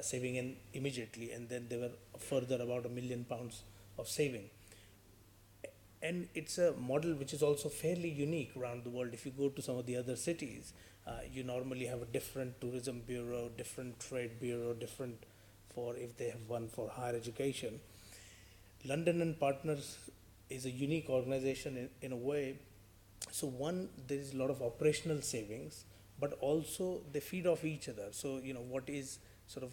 saving in immediately, and then there were further about £1 million of saving. And it's a model which is also fairly unique around the world. If you go to some of the other cities, you normally have a different tourism bureau, different trade bureau, different for if they have one for higher education. London and Partners is a unique organization in a way. So one, there is a lot of operational savings, but also they feed off each other. So, you know, what is sort of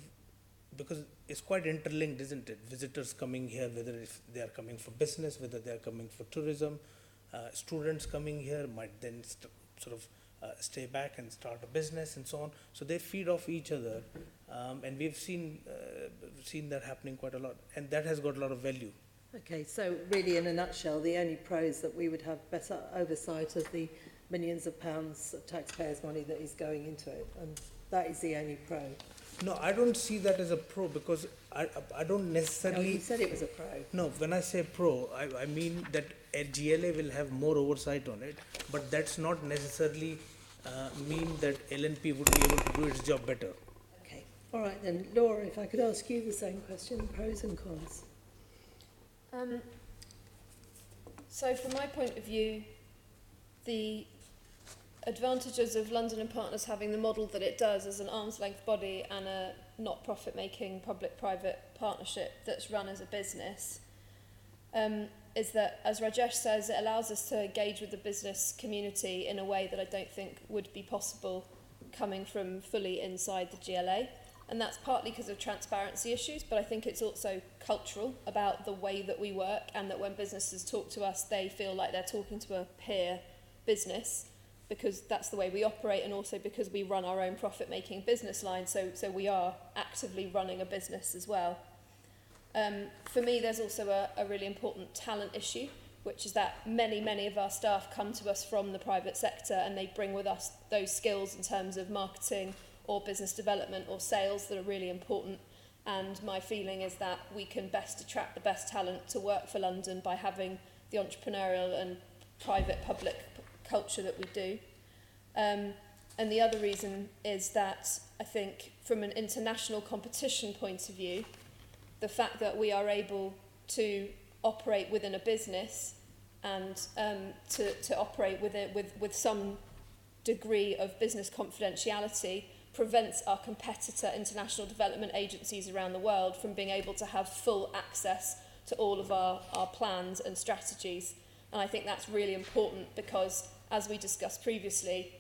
because it's quite interlinked, isn't it? Visitors coming here, whether if they are coming for business, whether they are coming for tourism, students coming here might then stay back and start a business and so on. So they feed off each other, and we've seen that happening quite a lot, and that has got a lot of value. Okay, so really in a nutshell, the only pro is that we would have better oversight of the millions of pounds of taxpayers' money that is going into it, and that is the only pro. No, I don't see that as a pro, because I don't necessarily... No, you said it was a pro. No, when I say pro, I mean that a GLA will have more oversight on it, but that's not necessarily mean that LNP would be able to do its job better. Okay, all right then. Laura, if I could ask you the same question, pros and cons. So from my point of view, the advantages of London and Partners having the model that it does as an arm's length body and a not profit making public-private partnership that's run as a business is that, as Rajesh says, it allows us to engage with the business community in a way that I don't think would be possible coming from fully inside the GLA. And that's partly because of transparency issues, but I think it's also cultural about the way that we work, and that when businesses talk to us, they feel like they're talking to a peer business, because that's the way we operate, and also because we run our own profit-making business line, so we are actively running a business as well. For me, there's also a really important talent issue, which is that many of our staff come to us from the private sector, and they bring with us those skills in terms of marketing or business development or sales that are really important. And my feeling is that we can best attract the best talent to work for London by having the entrepreneurial and private-public culture that we do. And the other reason is that I think from an international competition point of view, the fact that we are able to operate within a business and to operate with some degree of business confidentiality prevents our competitor international development agencies around the world from being able to have full access to all of our plans and strategies. And I think that's really important because, as we discussed previously,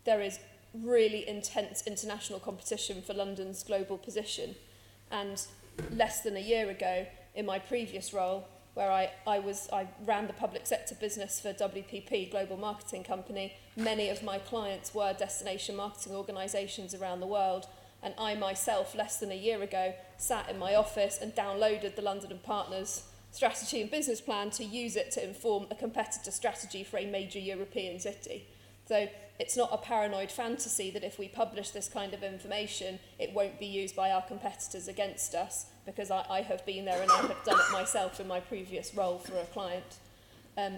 there is really intense international competition for London's global position. And less than a year ago, in my previous role, where I ran the public sector business for WPP, Global Marketing Company, many of my clients were destination marketing organisations around the world, and I myself, less than a year ago, sat in my office and downloaded the London and Partners strategy and business plan to use it to inform a competitor strategy for a major European city. So it's not a paranoid fantasy that if we publish this kind of information, it won't be used by our competitors against us, because I have been there and I have done it myself in my previous role for a client.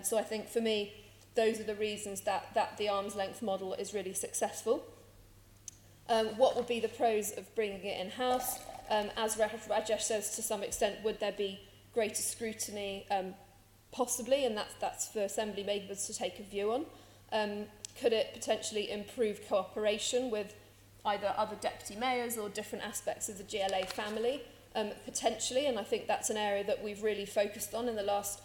So I think for me, those are the reasons that the arm's length model is really successful. What would be the pros of bringing it in-house? As Rajesh says, to some extent, would there be greater scrutiny? Possibly, and that's for Assembly members to take a view on. Could it potentially improve cooperation with either other deputy mayors or different aspects of the GLA family? Potentially, and I think that's an area that we've really focused on in the last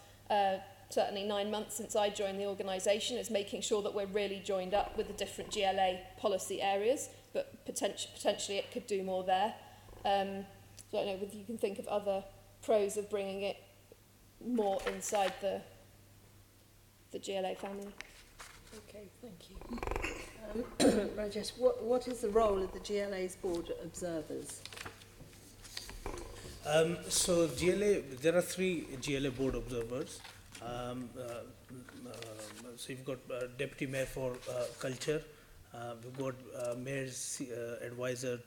certainly 9 months since I joined the organisation, is making sure that we're really joined up with the different GLA policy areas, but potentially it could do more there. So I don't know whether you can think of other pros of bringing it more inside the GLA family. Okay, thank you. Rajesh, what is the role of the GLA's board observers? So GLA, there are 3 GLA board observers. So you've got Deputy Mayor for Culture, we've got Mayor's Advisor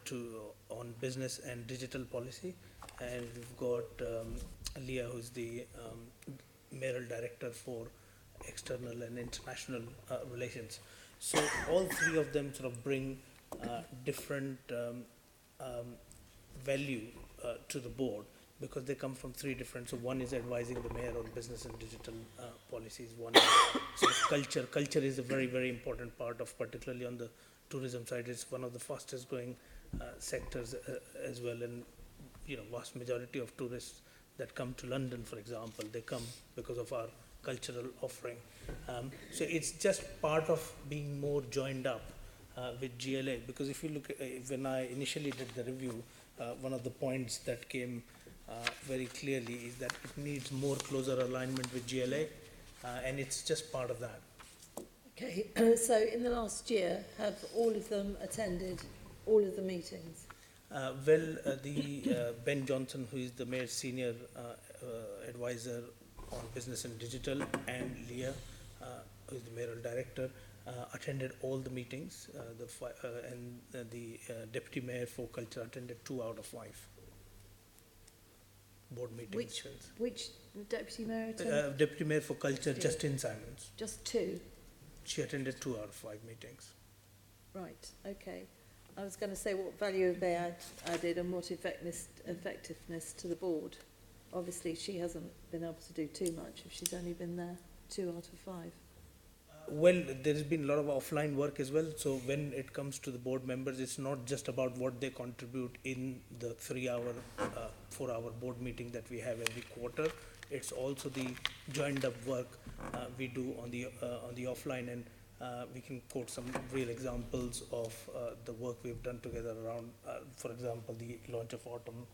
on Business and Digital Policy, and we've got Leah, who's the Mayoral Director for External and International Relations. So all 3 of them sort of bring different value to the board, because they come from 3 different. So one is advising the mayor on business and digital policies. One is sort of culture. Culture is a very important part of, particularly on the tourism side. It's one of the fastest growing sectors as well. And vast majority of tourists that come to London, for example, they come because of our cultural offering. So it's just part of being more joined up with GLA, because if you look at, when I initially did the review, one of the points that came very clearly is that it needs more closer alignment with GLA, and it's just part of that. Okay, so in the last year, have all of them attended all of the meetings? Ben Johnson, who is the Mayor's senior advisor on business and digital, and Leah, who is the mayoral director, attended all the meetings, and the deputy mayor for culture attended 2 out of 5 board meetings. Which deputy mayor attended? Deputy mayor for culture, Justine Simons. Just 2? She attended 2 out of 5 meetings. Right, okay. I was going to say what value have they added and what effectiveness to the board. Obviously, she hasn't been able to do too much if she's only been there 2 out of 5. Well, there's been a lot of offline work as well. So when it comes to the board members, it's not just about what they contribute in the 3-hour, 4-hour board meeting that we have every quarter. It's also the joined up work we do on the offline, and we can quote some real examples of the work we've done together around, for example, the launch of autumn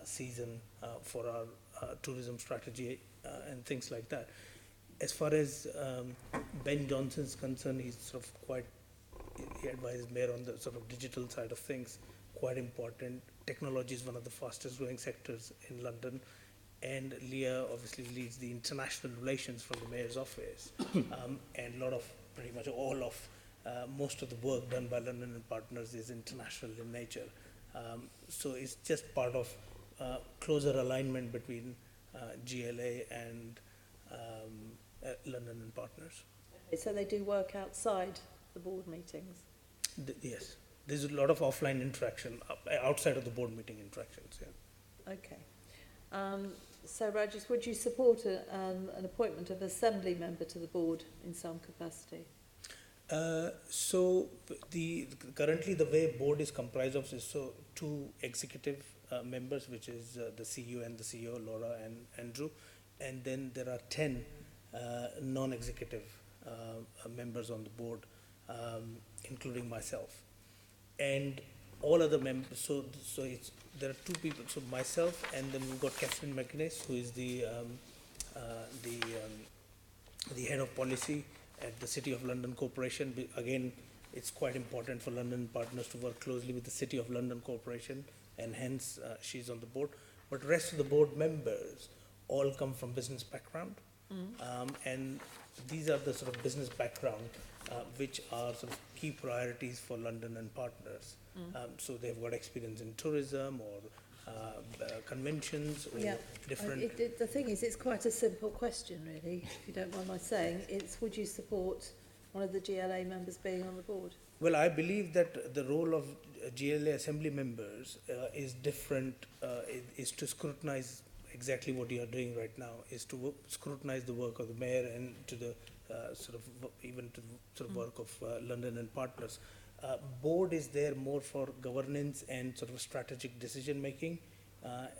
season for our tourism strategy and things like that. As far as Ben Johnson's concerned, he's sort of he advises Mayor on the sort of digital side of things, quite important. Technology is one of the fastest growing sectors in London, and Leah obviously leads the international relations from the Mayor's office, and pretty much all of most of the work done by London and Partners is international in nature. So it's just part of closer alignment between GLA and London and Partners. So they do work outside the board meetings? Yes, there's a lot of offline interaction outside of the board meeting interactions. Yeah. Okay. So Rajesh, would you support an appointment of assembly member to the board in some capacity? So currently the way board is comprised of is 2 executive members, which is the CEO and the CEO, Laura and Andrew, and then there are 10 non-executive members on the board, including myself, and all other members. So there are 2 people. So myself, and then we've got Catherine McGuinness, who is the head of policy at the City of London Corporation. Again, it's quite important for London Partners to work closely with the City of London Corporation, and hence she's on the board. But the rest of the board members all come from business background, and these are the sort of business background which are sort of key priorities for London and Partners. So they've got experience in tourism or conventions or different... The thing is, it's quite a simple question, really, if you don't mind my saying. It's, would you support one of the GLA members being on the board? Well, I believe that the role of GLA assembly members is different, is to scrutinize exactly what you are doing right now, is to scrutinize the work of the mayor and to the work of London and Partners. Board is there more for governance and sort of strategic decision making,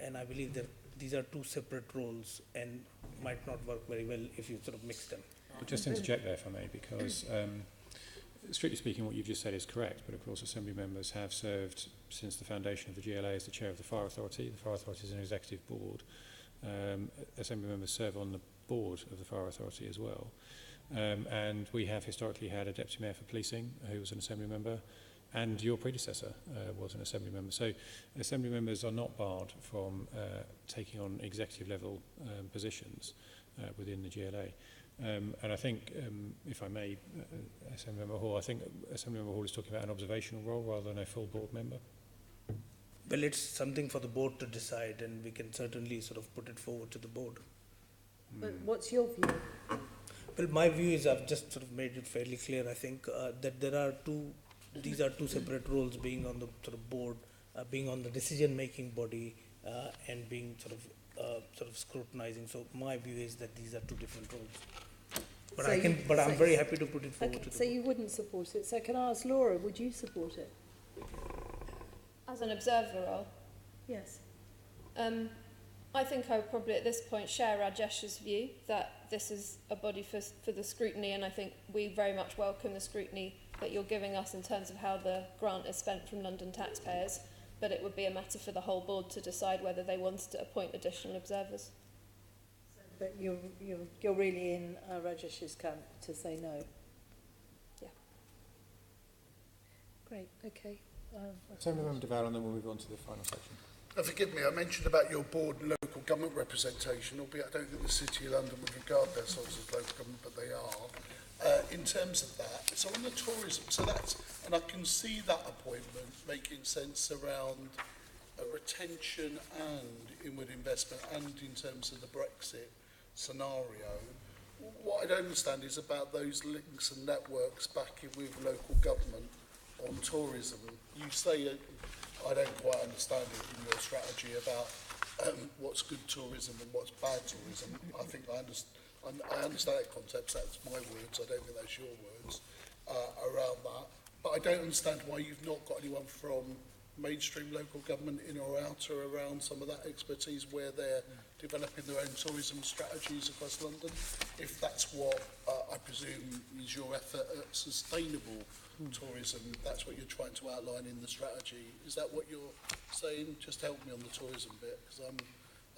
and I believe that these are 2 separate roles and might not work very well if you sort of mix them. I'll just interject there, if I may, because strictly speaking, what you've just said is correct, but of course Assembly members have served since the foundation of the GLA as the chair of the Fire Authority. The Fire Authority is an executive board. Assembly members serve on the board of the Fire Authority as well. And we have historically had a Deputy Mayor for Policing who was an Assembly member, and your predecessor was an Assembly member. So Assembly members are not barred from taking on executive level positions within the GLA. And I think, if I may, Assemblymember Hall, I think Assemblymember Hall is talking about an observational role rather than a full board member. Well, it's something for the board to decide, and we can certainly sort of put it forward to the board. But what's your view? Well, my view is I've just sort of made it fairly clear. I think that there are these are 2 separate roles: being on the sort of board, being on the decision-making body, and being sort of scrutinizing. So my view is that these are 2 different roles. But I'm very happy to put it forward to the So you wouldn't support it. So can I ask Laura, would you support it? As an observer role? Yes. I think I would probably at this point share Rajesh's view that this is a body for the scrutiny, and I think we very much welcome the scrutiny that you're giving us in terms of how the grant is spent from London taxpayers. but it would be a matter for the whole board to decide whether they wanted to appoint additional observers. But you're really in Rajesh's camp to say no? Yeah. Great, okay. Assembly Member Deval, and then we'll move on to the final section. Forgive me, I mentioned about your board and local government representation, albeit I don't think the City of London would regard themselves as local government, but they are. In terms of that, so on the tourism, so that's, and I can see that appointment making sense around retention and inward investment and in terms of the Brexit scenario. What I don't understand is about those links and networks back in with local government on tourism. You say, I don't quite understand it in your strategy about what's good tourism and what's bad tourism. I think I understand that concept, that's my words, I don't think that's your words around that. But I don't understand why you've not got anyone from mainstream local government in or out or around some of that expertise where they're developing their own tourism strategies across London, if that's what I presume is your effort at sustainable tourism, that's what you're trying to outline in the strategy. Is that what you're saying? Just help me on the tourism bit, because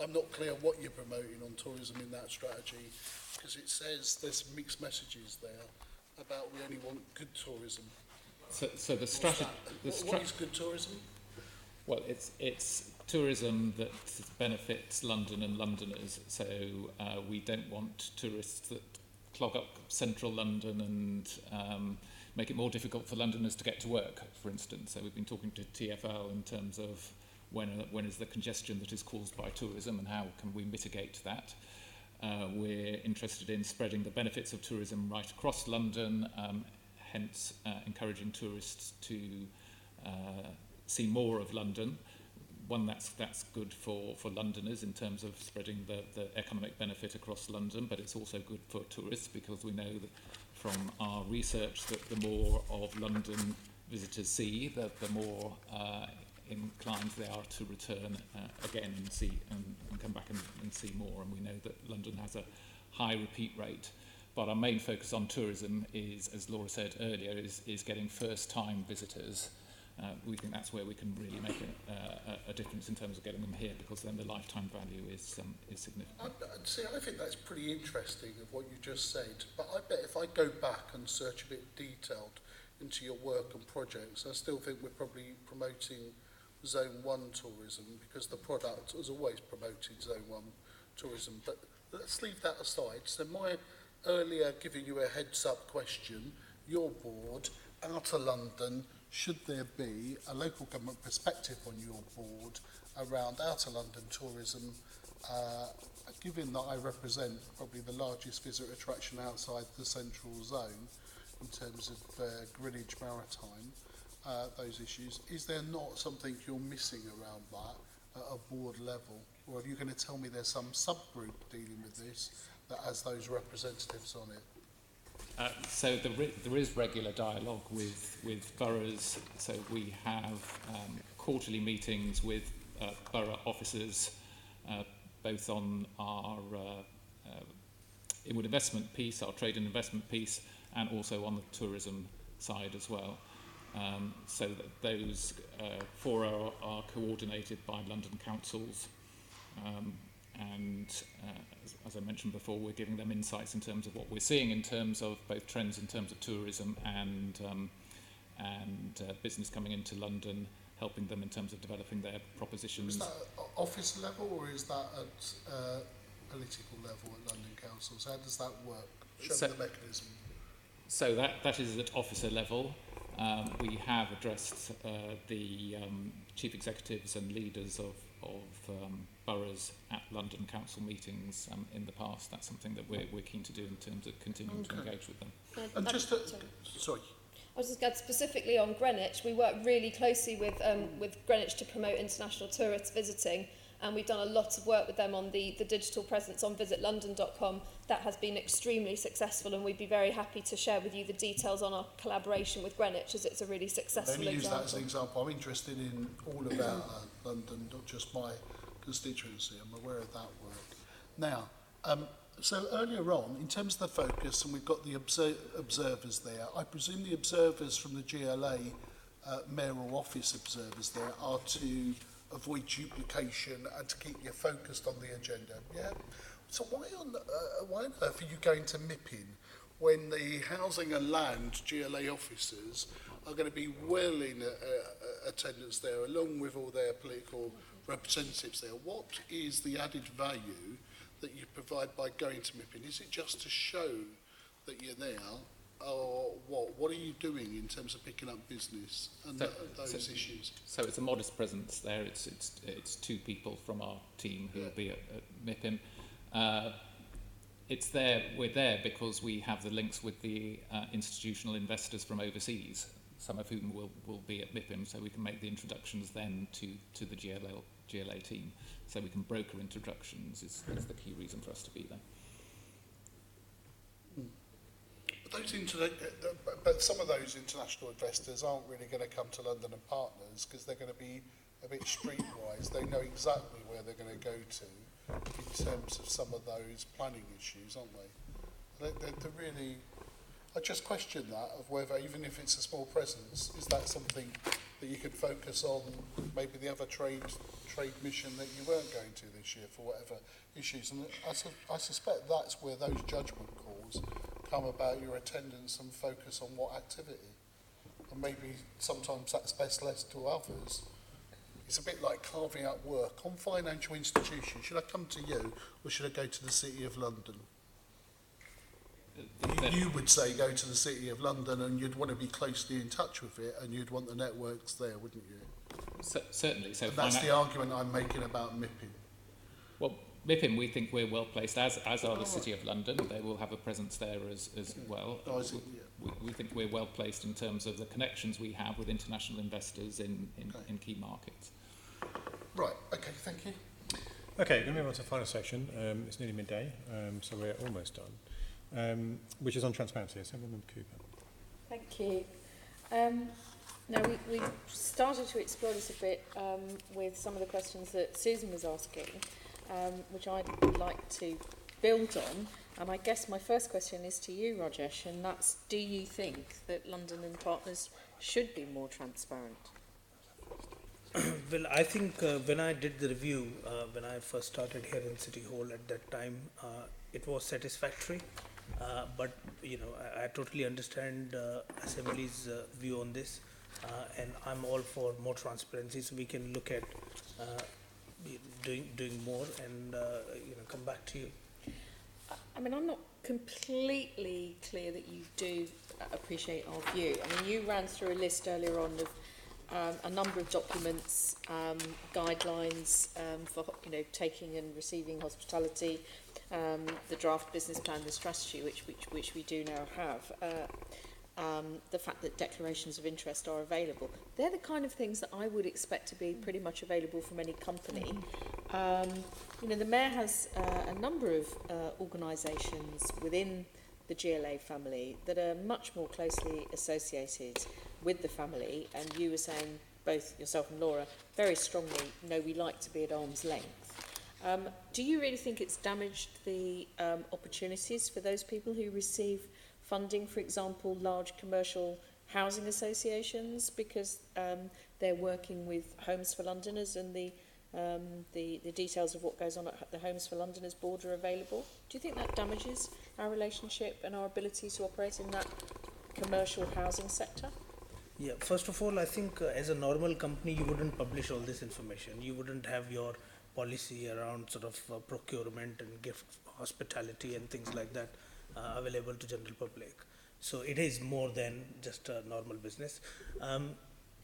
I'm not clear what you're promoting on tourism in that strategy, because it says there's mixed messages there about we only want good tourism. So the strategy... What is good tourism? Well, it's tourism that benefits London and Londoners. So we don't want tourists that clog up central London and make it more difficult for Londoners to get to work, for instance. So we've been talking to TfL in terms of when is the congestion that is caused by tourism and how can we mitigate that. We're interested in spreading the benefits of tourism right across London, hence encouraging tourists to see more of London. One, that's good for Londoners in terms of spreading the economic benefit across London, but it's also good for tourists because we know that from our research that the more of London visitors see, the more inclined they are to return again and see and come back and see more. And we know that London has a high repeat rate. But our main focus on tourism is, as Laura said earlier, is getting first-time visitors. We think that's where we can really make a difference in terms of getting them here, because then the lifetime value is significant. I think that's pretty interesting of what you just said, but I bet if I go back and search a bit detailed into your work and projects, I still think we're probably promoting Zone 1 tourism, because the product has always promoted Zone 1 tourism. But let's leave that aside. So my earlier giving you a heads up question, your board, outer London, should there be a local government perspective on your board around outer London tourism, given that I represent probably the largest visitor attraction outside the central zone in terms of Greenwich Maritime, those issues, is there not something you're missing around that at a board level? Or are you going to tell me there's some subgroup dealing with this that has those representatives on it? So there is regular dialogue with boroughs. So we have quarterly meetings with borough officers, both on our inward investment piece, our trade and investment piece, and also on the tourism side as well. So that those four are coordinated by London councils. And as I mentioned before, we're giving them insights in terms of what we're seeing in terms of both trends in terms of tourism and business coming into London, helping them in terms of developing their propositions. Is that at office level or is that at political level at London councils? How does that work? Show me the mechanism. So that is at officer level. We have addressed the chief executives and leaders of boroughs at London council meetings in the past. That's something that we're keen to do in terms of continuing to engage with them. And just sorry. I was just going to specifically on Greenwich. We work really closely with Greenwich to promote international tourists visiting, and we've done a lot of work with them on the digital presence on visitlondon.com. That has been extremely successful, and we'd be very happy to share with you the details on our collaboration with Greenwich, as it's a really successful Let me use example. that as an example. I'm interested in all about London, not just my constituency. I'm aware of that work. Now, so earlier on, in terms of the focus, and we've got the observers there, I presume the observers from the GLA mayoral office observers there are to avoid duplication and to keep you focused on the agenda. Yeah. So why on earth are you going to MIPIN when the housing and land GLA officers are going to be well in attendance there, along with all their political representatives there? What is the added value that you provide by going to MIPIN? Is it just to show that you're there, or what? What are you doing in terms of picking up business and those issues? So it's a modest presence there. It's 2 people from our team who will be at MIPIM. It's there. We're there because we have the links with the institutional investors from overseas, some of whom will be at MIPIM, so we can make the introductions then to the GLA team. So we can broker introductions is the key reason for us to be there. But some of those international investors aren't really going to come to London and Partners because they're going to be a bit streetwise. They know exactly where they're going to go to in terms of some of those planning issues, aren't they? They're really... I just question that, of whether, even if it's a small presence, is that something that you could focus on, maybe the other trade mission that you weren't going to this year for whatever issues. And I suspect that's where those judgment calls come about, your attendance and focus on what activity. And maybe sometimes that's best left to others. It's a bit like carving out work. On financial institutions, should I come to you or should I go to the City of London? You would say go to the City of London, and you'd want to be closely in touch with it, and you'd want the networks there, wouldn't you? Certainly. So and that's the argument I'm making about MIPIM. Well, MIPIM, we think we're well placed, as are the City of London. They will have a presence there as well. We think we're well placed in terms of the connections we have with international investors in key markets. Right, okay, thank you. Okay, we're going to move on to the final section. It's nearly midday, so we're almost done. Which is on transparency. Assemblyman Cooke. Thank you. Now, we started to explore this a bit with some of the questions that Susan was asking, which I'd like to build on. And I guess my first question is to you, Rajesh, and that's, do you think that London and Partners should be more transparent? Well, I think when I did the review, when I first started here in City Hall at that time, it was satisfactory. But you know, I totally understand Assembly's view on this, and I'm all for more transparency, so we can look at doing more and come back to you. I mean, I'm not completely clear that you do appreciate our view. I mean, you ran through a list earlier on of a number of documents, guidelines for taking and receiving hospitality. The draft business plan, the strategy, which we do now have, the fact that declarations of interest are available. They're the kind of things that I would expect to be pretty much available from any company. The Mayor has a number of organisations within the GLA family that are much more closely associated with the family, and you were saying, both yourself and Laura, very strongly, we like to be at arm's length. Do you really think it's damaged the opportunities for those people who receive funding, for example, large commercial housing associations, because they're working with Homes for Londoners and the details of what goes on at the Homes for Londoners board are available? Do you think that damages our relationship and our ability to operate in that commercial housing sector? Yeah, first of all, I think as a normal company, you wouldn't publish all this information. You wouldn't have your policy around sort of procurement and gift hospitality and things like that available to general public. So it is more than just a normal business. I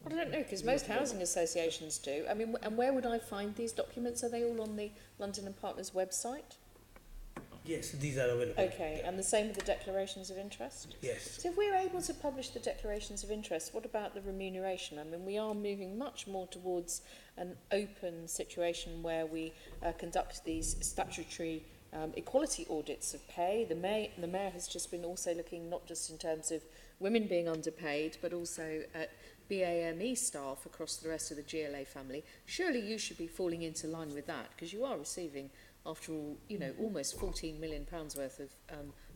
don't know, because most housing associations do. I mean, and where would I find these documents? Are they all on the London and Partners website? Yes, these are available. Okay, and the same with the declarations of interest? Yes. So if we're able to publish the declarations of interest, what about the remuneration? I mean, we are moving much more towards an open situation where we conduct these statutory equality audits of pay. The Mayor has just been also looking not just in terms of women being underpaid, but also at BAME staff across the rest of the GLA family. Surely you should be falling into line with that, because you are receiving, after all, almost £14 million worth of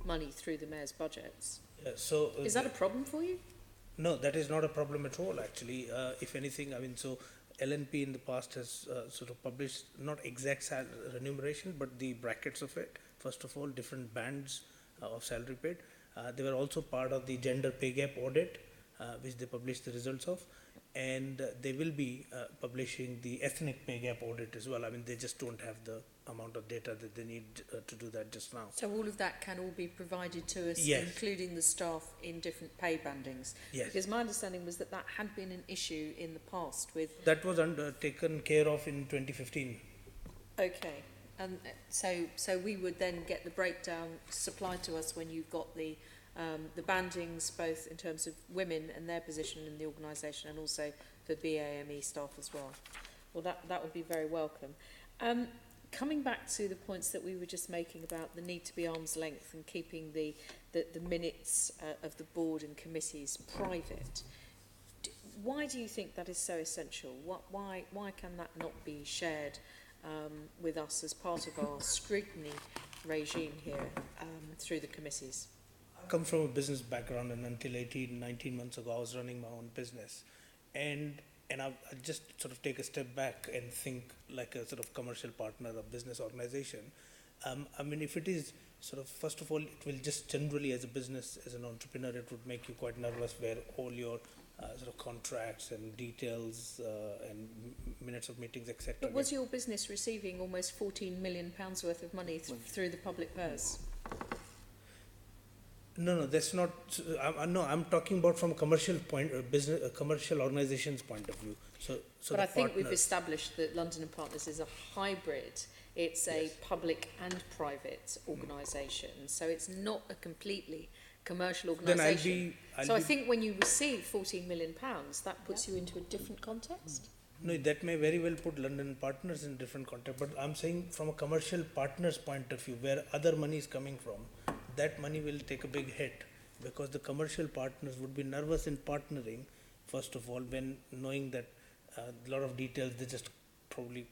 money through the Mayor's budgets. Yeah, so is that a problem for you? No, that is not a problem at all, actually. If anything, I mean, so LNP in the past has sort of published not exact remuneration, but the brackets of it. First of all, different bands of salary paid. They were also part of the gender pay gap audit, which they published the results of. And they will be publishing the ethnic pay gap audit as well. I mean, they just don't have the amount of data that they need to do that just now. So all of that can all be provided to us, Yes. including the staff in different pay bandings? Yes. Because my understanding was that that had been an issue in the past with... That was taken care of in 2015. Okay. And so we would then get the breakdown supplied to us when you've got the bandings, both in terms of women and their position in the organisation, and also for BAME staff as well. Well, that would be very welcome. Coming back to the points that we were just making about the need to be arm's length and keeping the minutes of the board and committees private, why do you think that is so essential? Why can that not be shared with us as part of our scrutiny regime here through the committees? I come from a business background, and until 19 months ago I was running my own business, and I just sort of take a step back and think like a sort of commercial partner of business organization. I mean, if it is sort of, first of all, it will just generally as a business, as an entrepreneur, it would make you quite nervous where all your sort of contracts and details and minutes of meetings, etc. But was your business receiving almost £14 million worth of money through the public purse? No, that's not. I'm talking about from a commercial point, a commercial organization's point of view. So but I think we've established that London and Partners is a hybrid. It's a public and private organisation, so it's not a completely commercial organisation. I think when you receive £14 million, that puts you into a different context. No, that may very well put London and Partners in different context. But I'm saying from a commercial partner's point of view, where other money is coming from, that money will take a big hit, because the commercial partners would be nervous in partnering, first of all, when knowing that a lot of details they just probably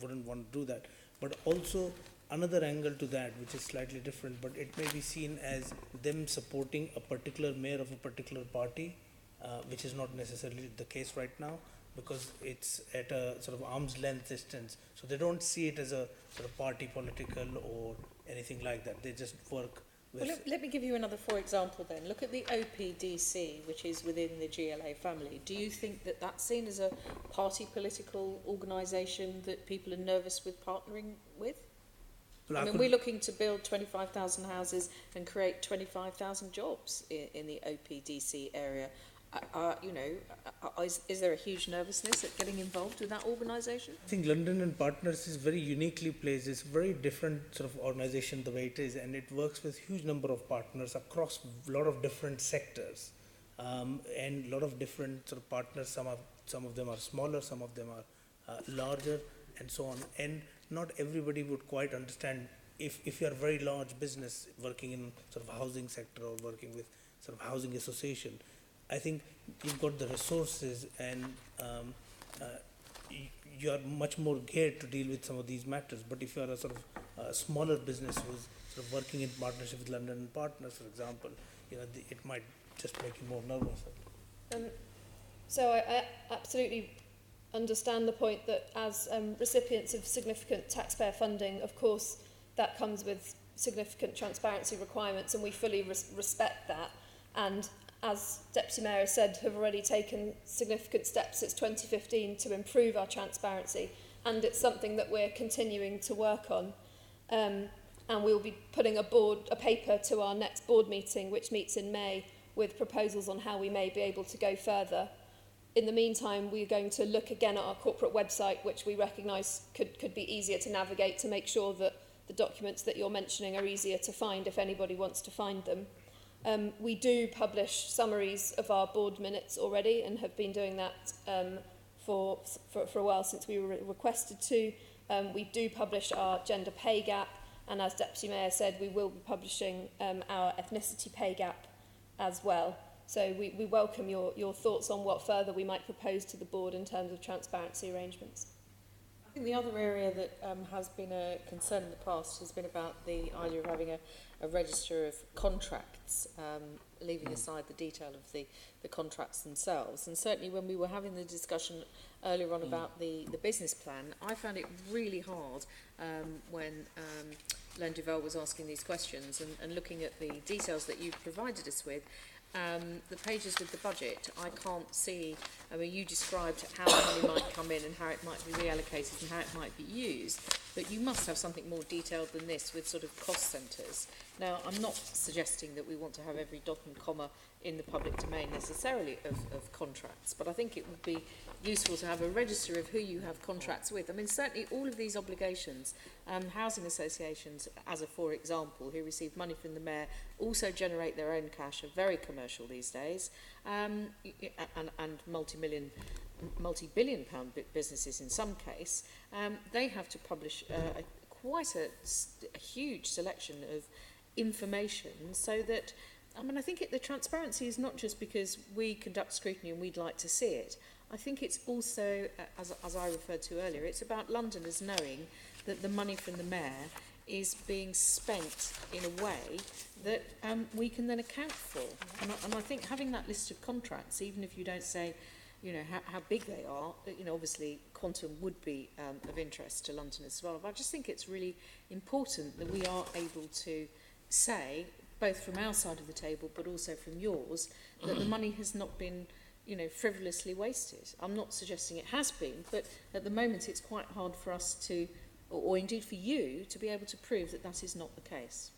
wouldn't want to do that. But also another angle to that, which is slightly different, but it may be seen as them supporting a particular mayor of a particular party, which is not necessarily the case right now, because it's at a sort of arm's length distance. So they don't see it as a sort of party political or anything like that. They just work with... Well, let me give you another for example then. Look at the OPDC, which is within the GLA family. Do you think that that's seen as a party political organisation that people are nervous with partnering with? Well, I mean, we're looking to build 25,000 houses and create 25,000 jobs in the OPDC area. Is there a huge nervousness at getting involved with that organisation? I think London and Partners is very uniquely placed. It's a very different sort of organisation the way it is, and it works with huge number of partners across a lot of different sectors, and a lot of different sort of partners. Some of them are smaller, some of them are larger, and so on. And not everybody would quite understand if you are a very large business working in sort of housing sector or working with sort of housing association. I think you've got the resources, and you are much more geared to deal with some of these matters. But if you are a sort of smaller business who's sort of working in partnership with London and Partners, for example, it might just make you more nervous. So I absolutely understand the point that as recipients of significant taxpayer funding, of course, that comes with significant transparency requirements, and we fully respect that. And as Deputy Mayor has said, have already taken significant steps since 2015 to improve our transparency, and it's something that we're continuing to work on. And we'll be putting a paper to our next board meeting, which meets in May, with proposals on how we may be able to go further. In the meantime, we're going to look again at our corporate website, which we recognise could be easier to navigate, to make sure that the documents that you're mentioning are easier to find if anybody wants to find them. We do publish summaries of our board minutes already, and have been doing that for a while since we were requested to. We do publish our gender pay gap, and as Deputy Mayor said, we will be publishing our ethnicity pay gap as well. So we welcome your thoughts on what further we might propose to the board in terms of transparency arrangements. I think the other area that has been a concern in the past has been about the idea of having a register of contracts, leaving aside the detail of the contracts themselves. And certainly when we were having the discussion earlier on about the business plan, I found it really hard when Len Duval was asking these questions and looking at the details that you've provided us with. The pages with the budget, I can't see. I mean, you described how the money might come in and how it might be reallocated and how it might be used, but you must have something more detailed than this with sort of cost centres. Now, I'm not suggesting that we want to have every dot and comma in the public domain necessarily of contracts, but I think it would be useful to have a register of who you have contracts with. I mean, certainly all of these obligations, housing associations, as a for example, who receive money from the mayor, also generate their own cash, are very commercial these days, and multi-billion pound businesses in some case, they have to publish quite a huge selection of information so that, I mean, I think the transparency is not just because we conduct scrutiny and we'd like to see it. I think it's also, as I referred to earlier, it's about Londoners knowing that the money from the mayor is being spent in a way that we can then account for. And I think having that list of contracts, even if you don't say, you know, how big they are, you know, obviously quantum would be of interest to Londoners as well. But I just think it's really important that we are able to say, both from our side of the table but also from yours, that the money has not been, you know, frivolously wasted. I'm not suggesting it has been, but at the moment it's quite hard for us to, or indeed for you, to be able to prove that that is not the case.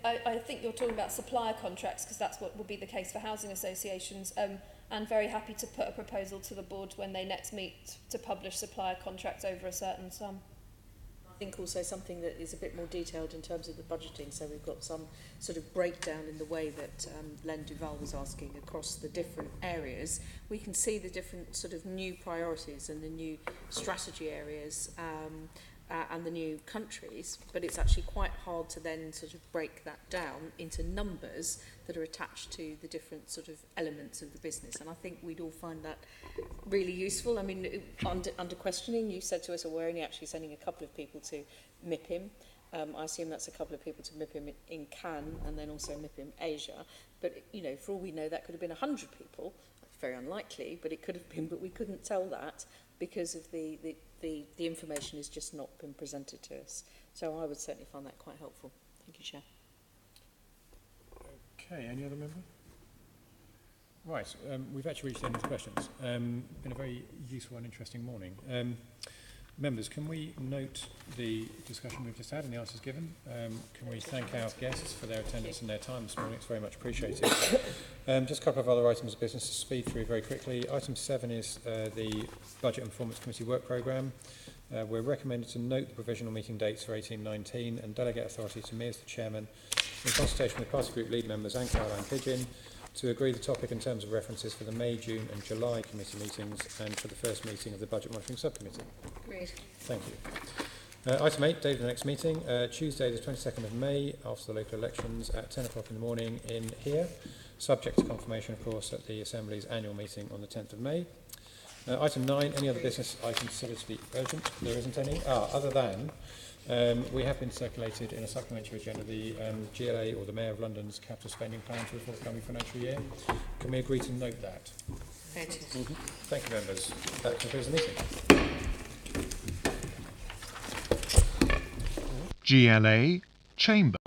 I think you're talking about supplier contracts, because that's what will be the case for housing associations, and very happy to put a proposal to the board when they next meet to publish supplier contracts over a certain sum. I think also something that is a bit more detailed in terms of the budgeting, so we've got some sort of breakdown in the way that Len Duval was asking across the different areas. We can see the different sort of new priorities and the new strategy areas and the new countries, but it's actually quite hard to then sort of break that down into numbers that are attached to the different sort of elements of the business. And I think we'd all find that really useful. I mean, under questioning, you said to us, we're only actually sending a couple of people to MIPIM. I assume that's a couple of people to MIPIM in Cannes and then also MIPIM Asia. But, you know, for all we know, that could have been 100 people. That's very unlikely, but it could have been, but we couldn't tell that because of the information has just not been presented to us. So I would certainly find that quite helpful. Thank you, Chair. Okay, any other member? Right, we've actually reached the end of the questions. Been a very useful and interesting morning. Members, can we note the discussion we've just had and the answers given? Can we thank our guests for their attendance and their time this morning? It's very much appreciated. Just a couple of other items of business to speed through very quickly. Item 7 is the Budget and Performance Committee work programme. We're recommended to note the provisional meeting dates for 18-19 and delegate authority to me as the chairman, in consultation with party group lead members and Caroline Pidgeon, to agree the topic in terms of references for the May, June and July committee meetings and for the first meeting of the Budget Monitoring Subcommittee. Great. Thank you. Item 8, date of the next meeting, Tuesday the 22nd of May, after the local elections at 10 o'clock in the morning in here, subject to confirmation, of course, at the Assembly's annual meeting on the 10th of May. Item 9, any other business items considered to be urgent? There isn't any. Other than we have been circulated in a supplementary agenda the GLA or the Mayor of London's capital spending plan for the forthcoming financial year. Can we agree to note that? Thank you, members. That concludes the meeting. GLA Chamber.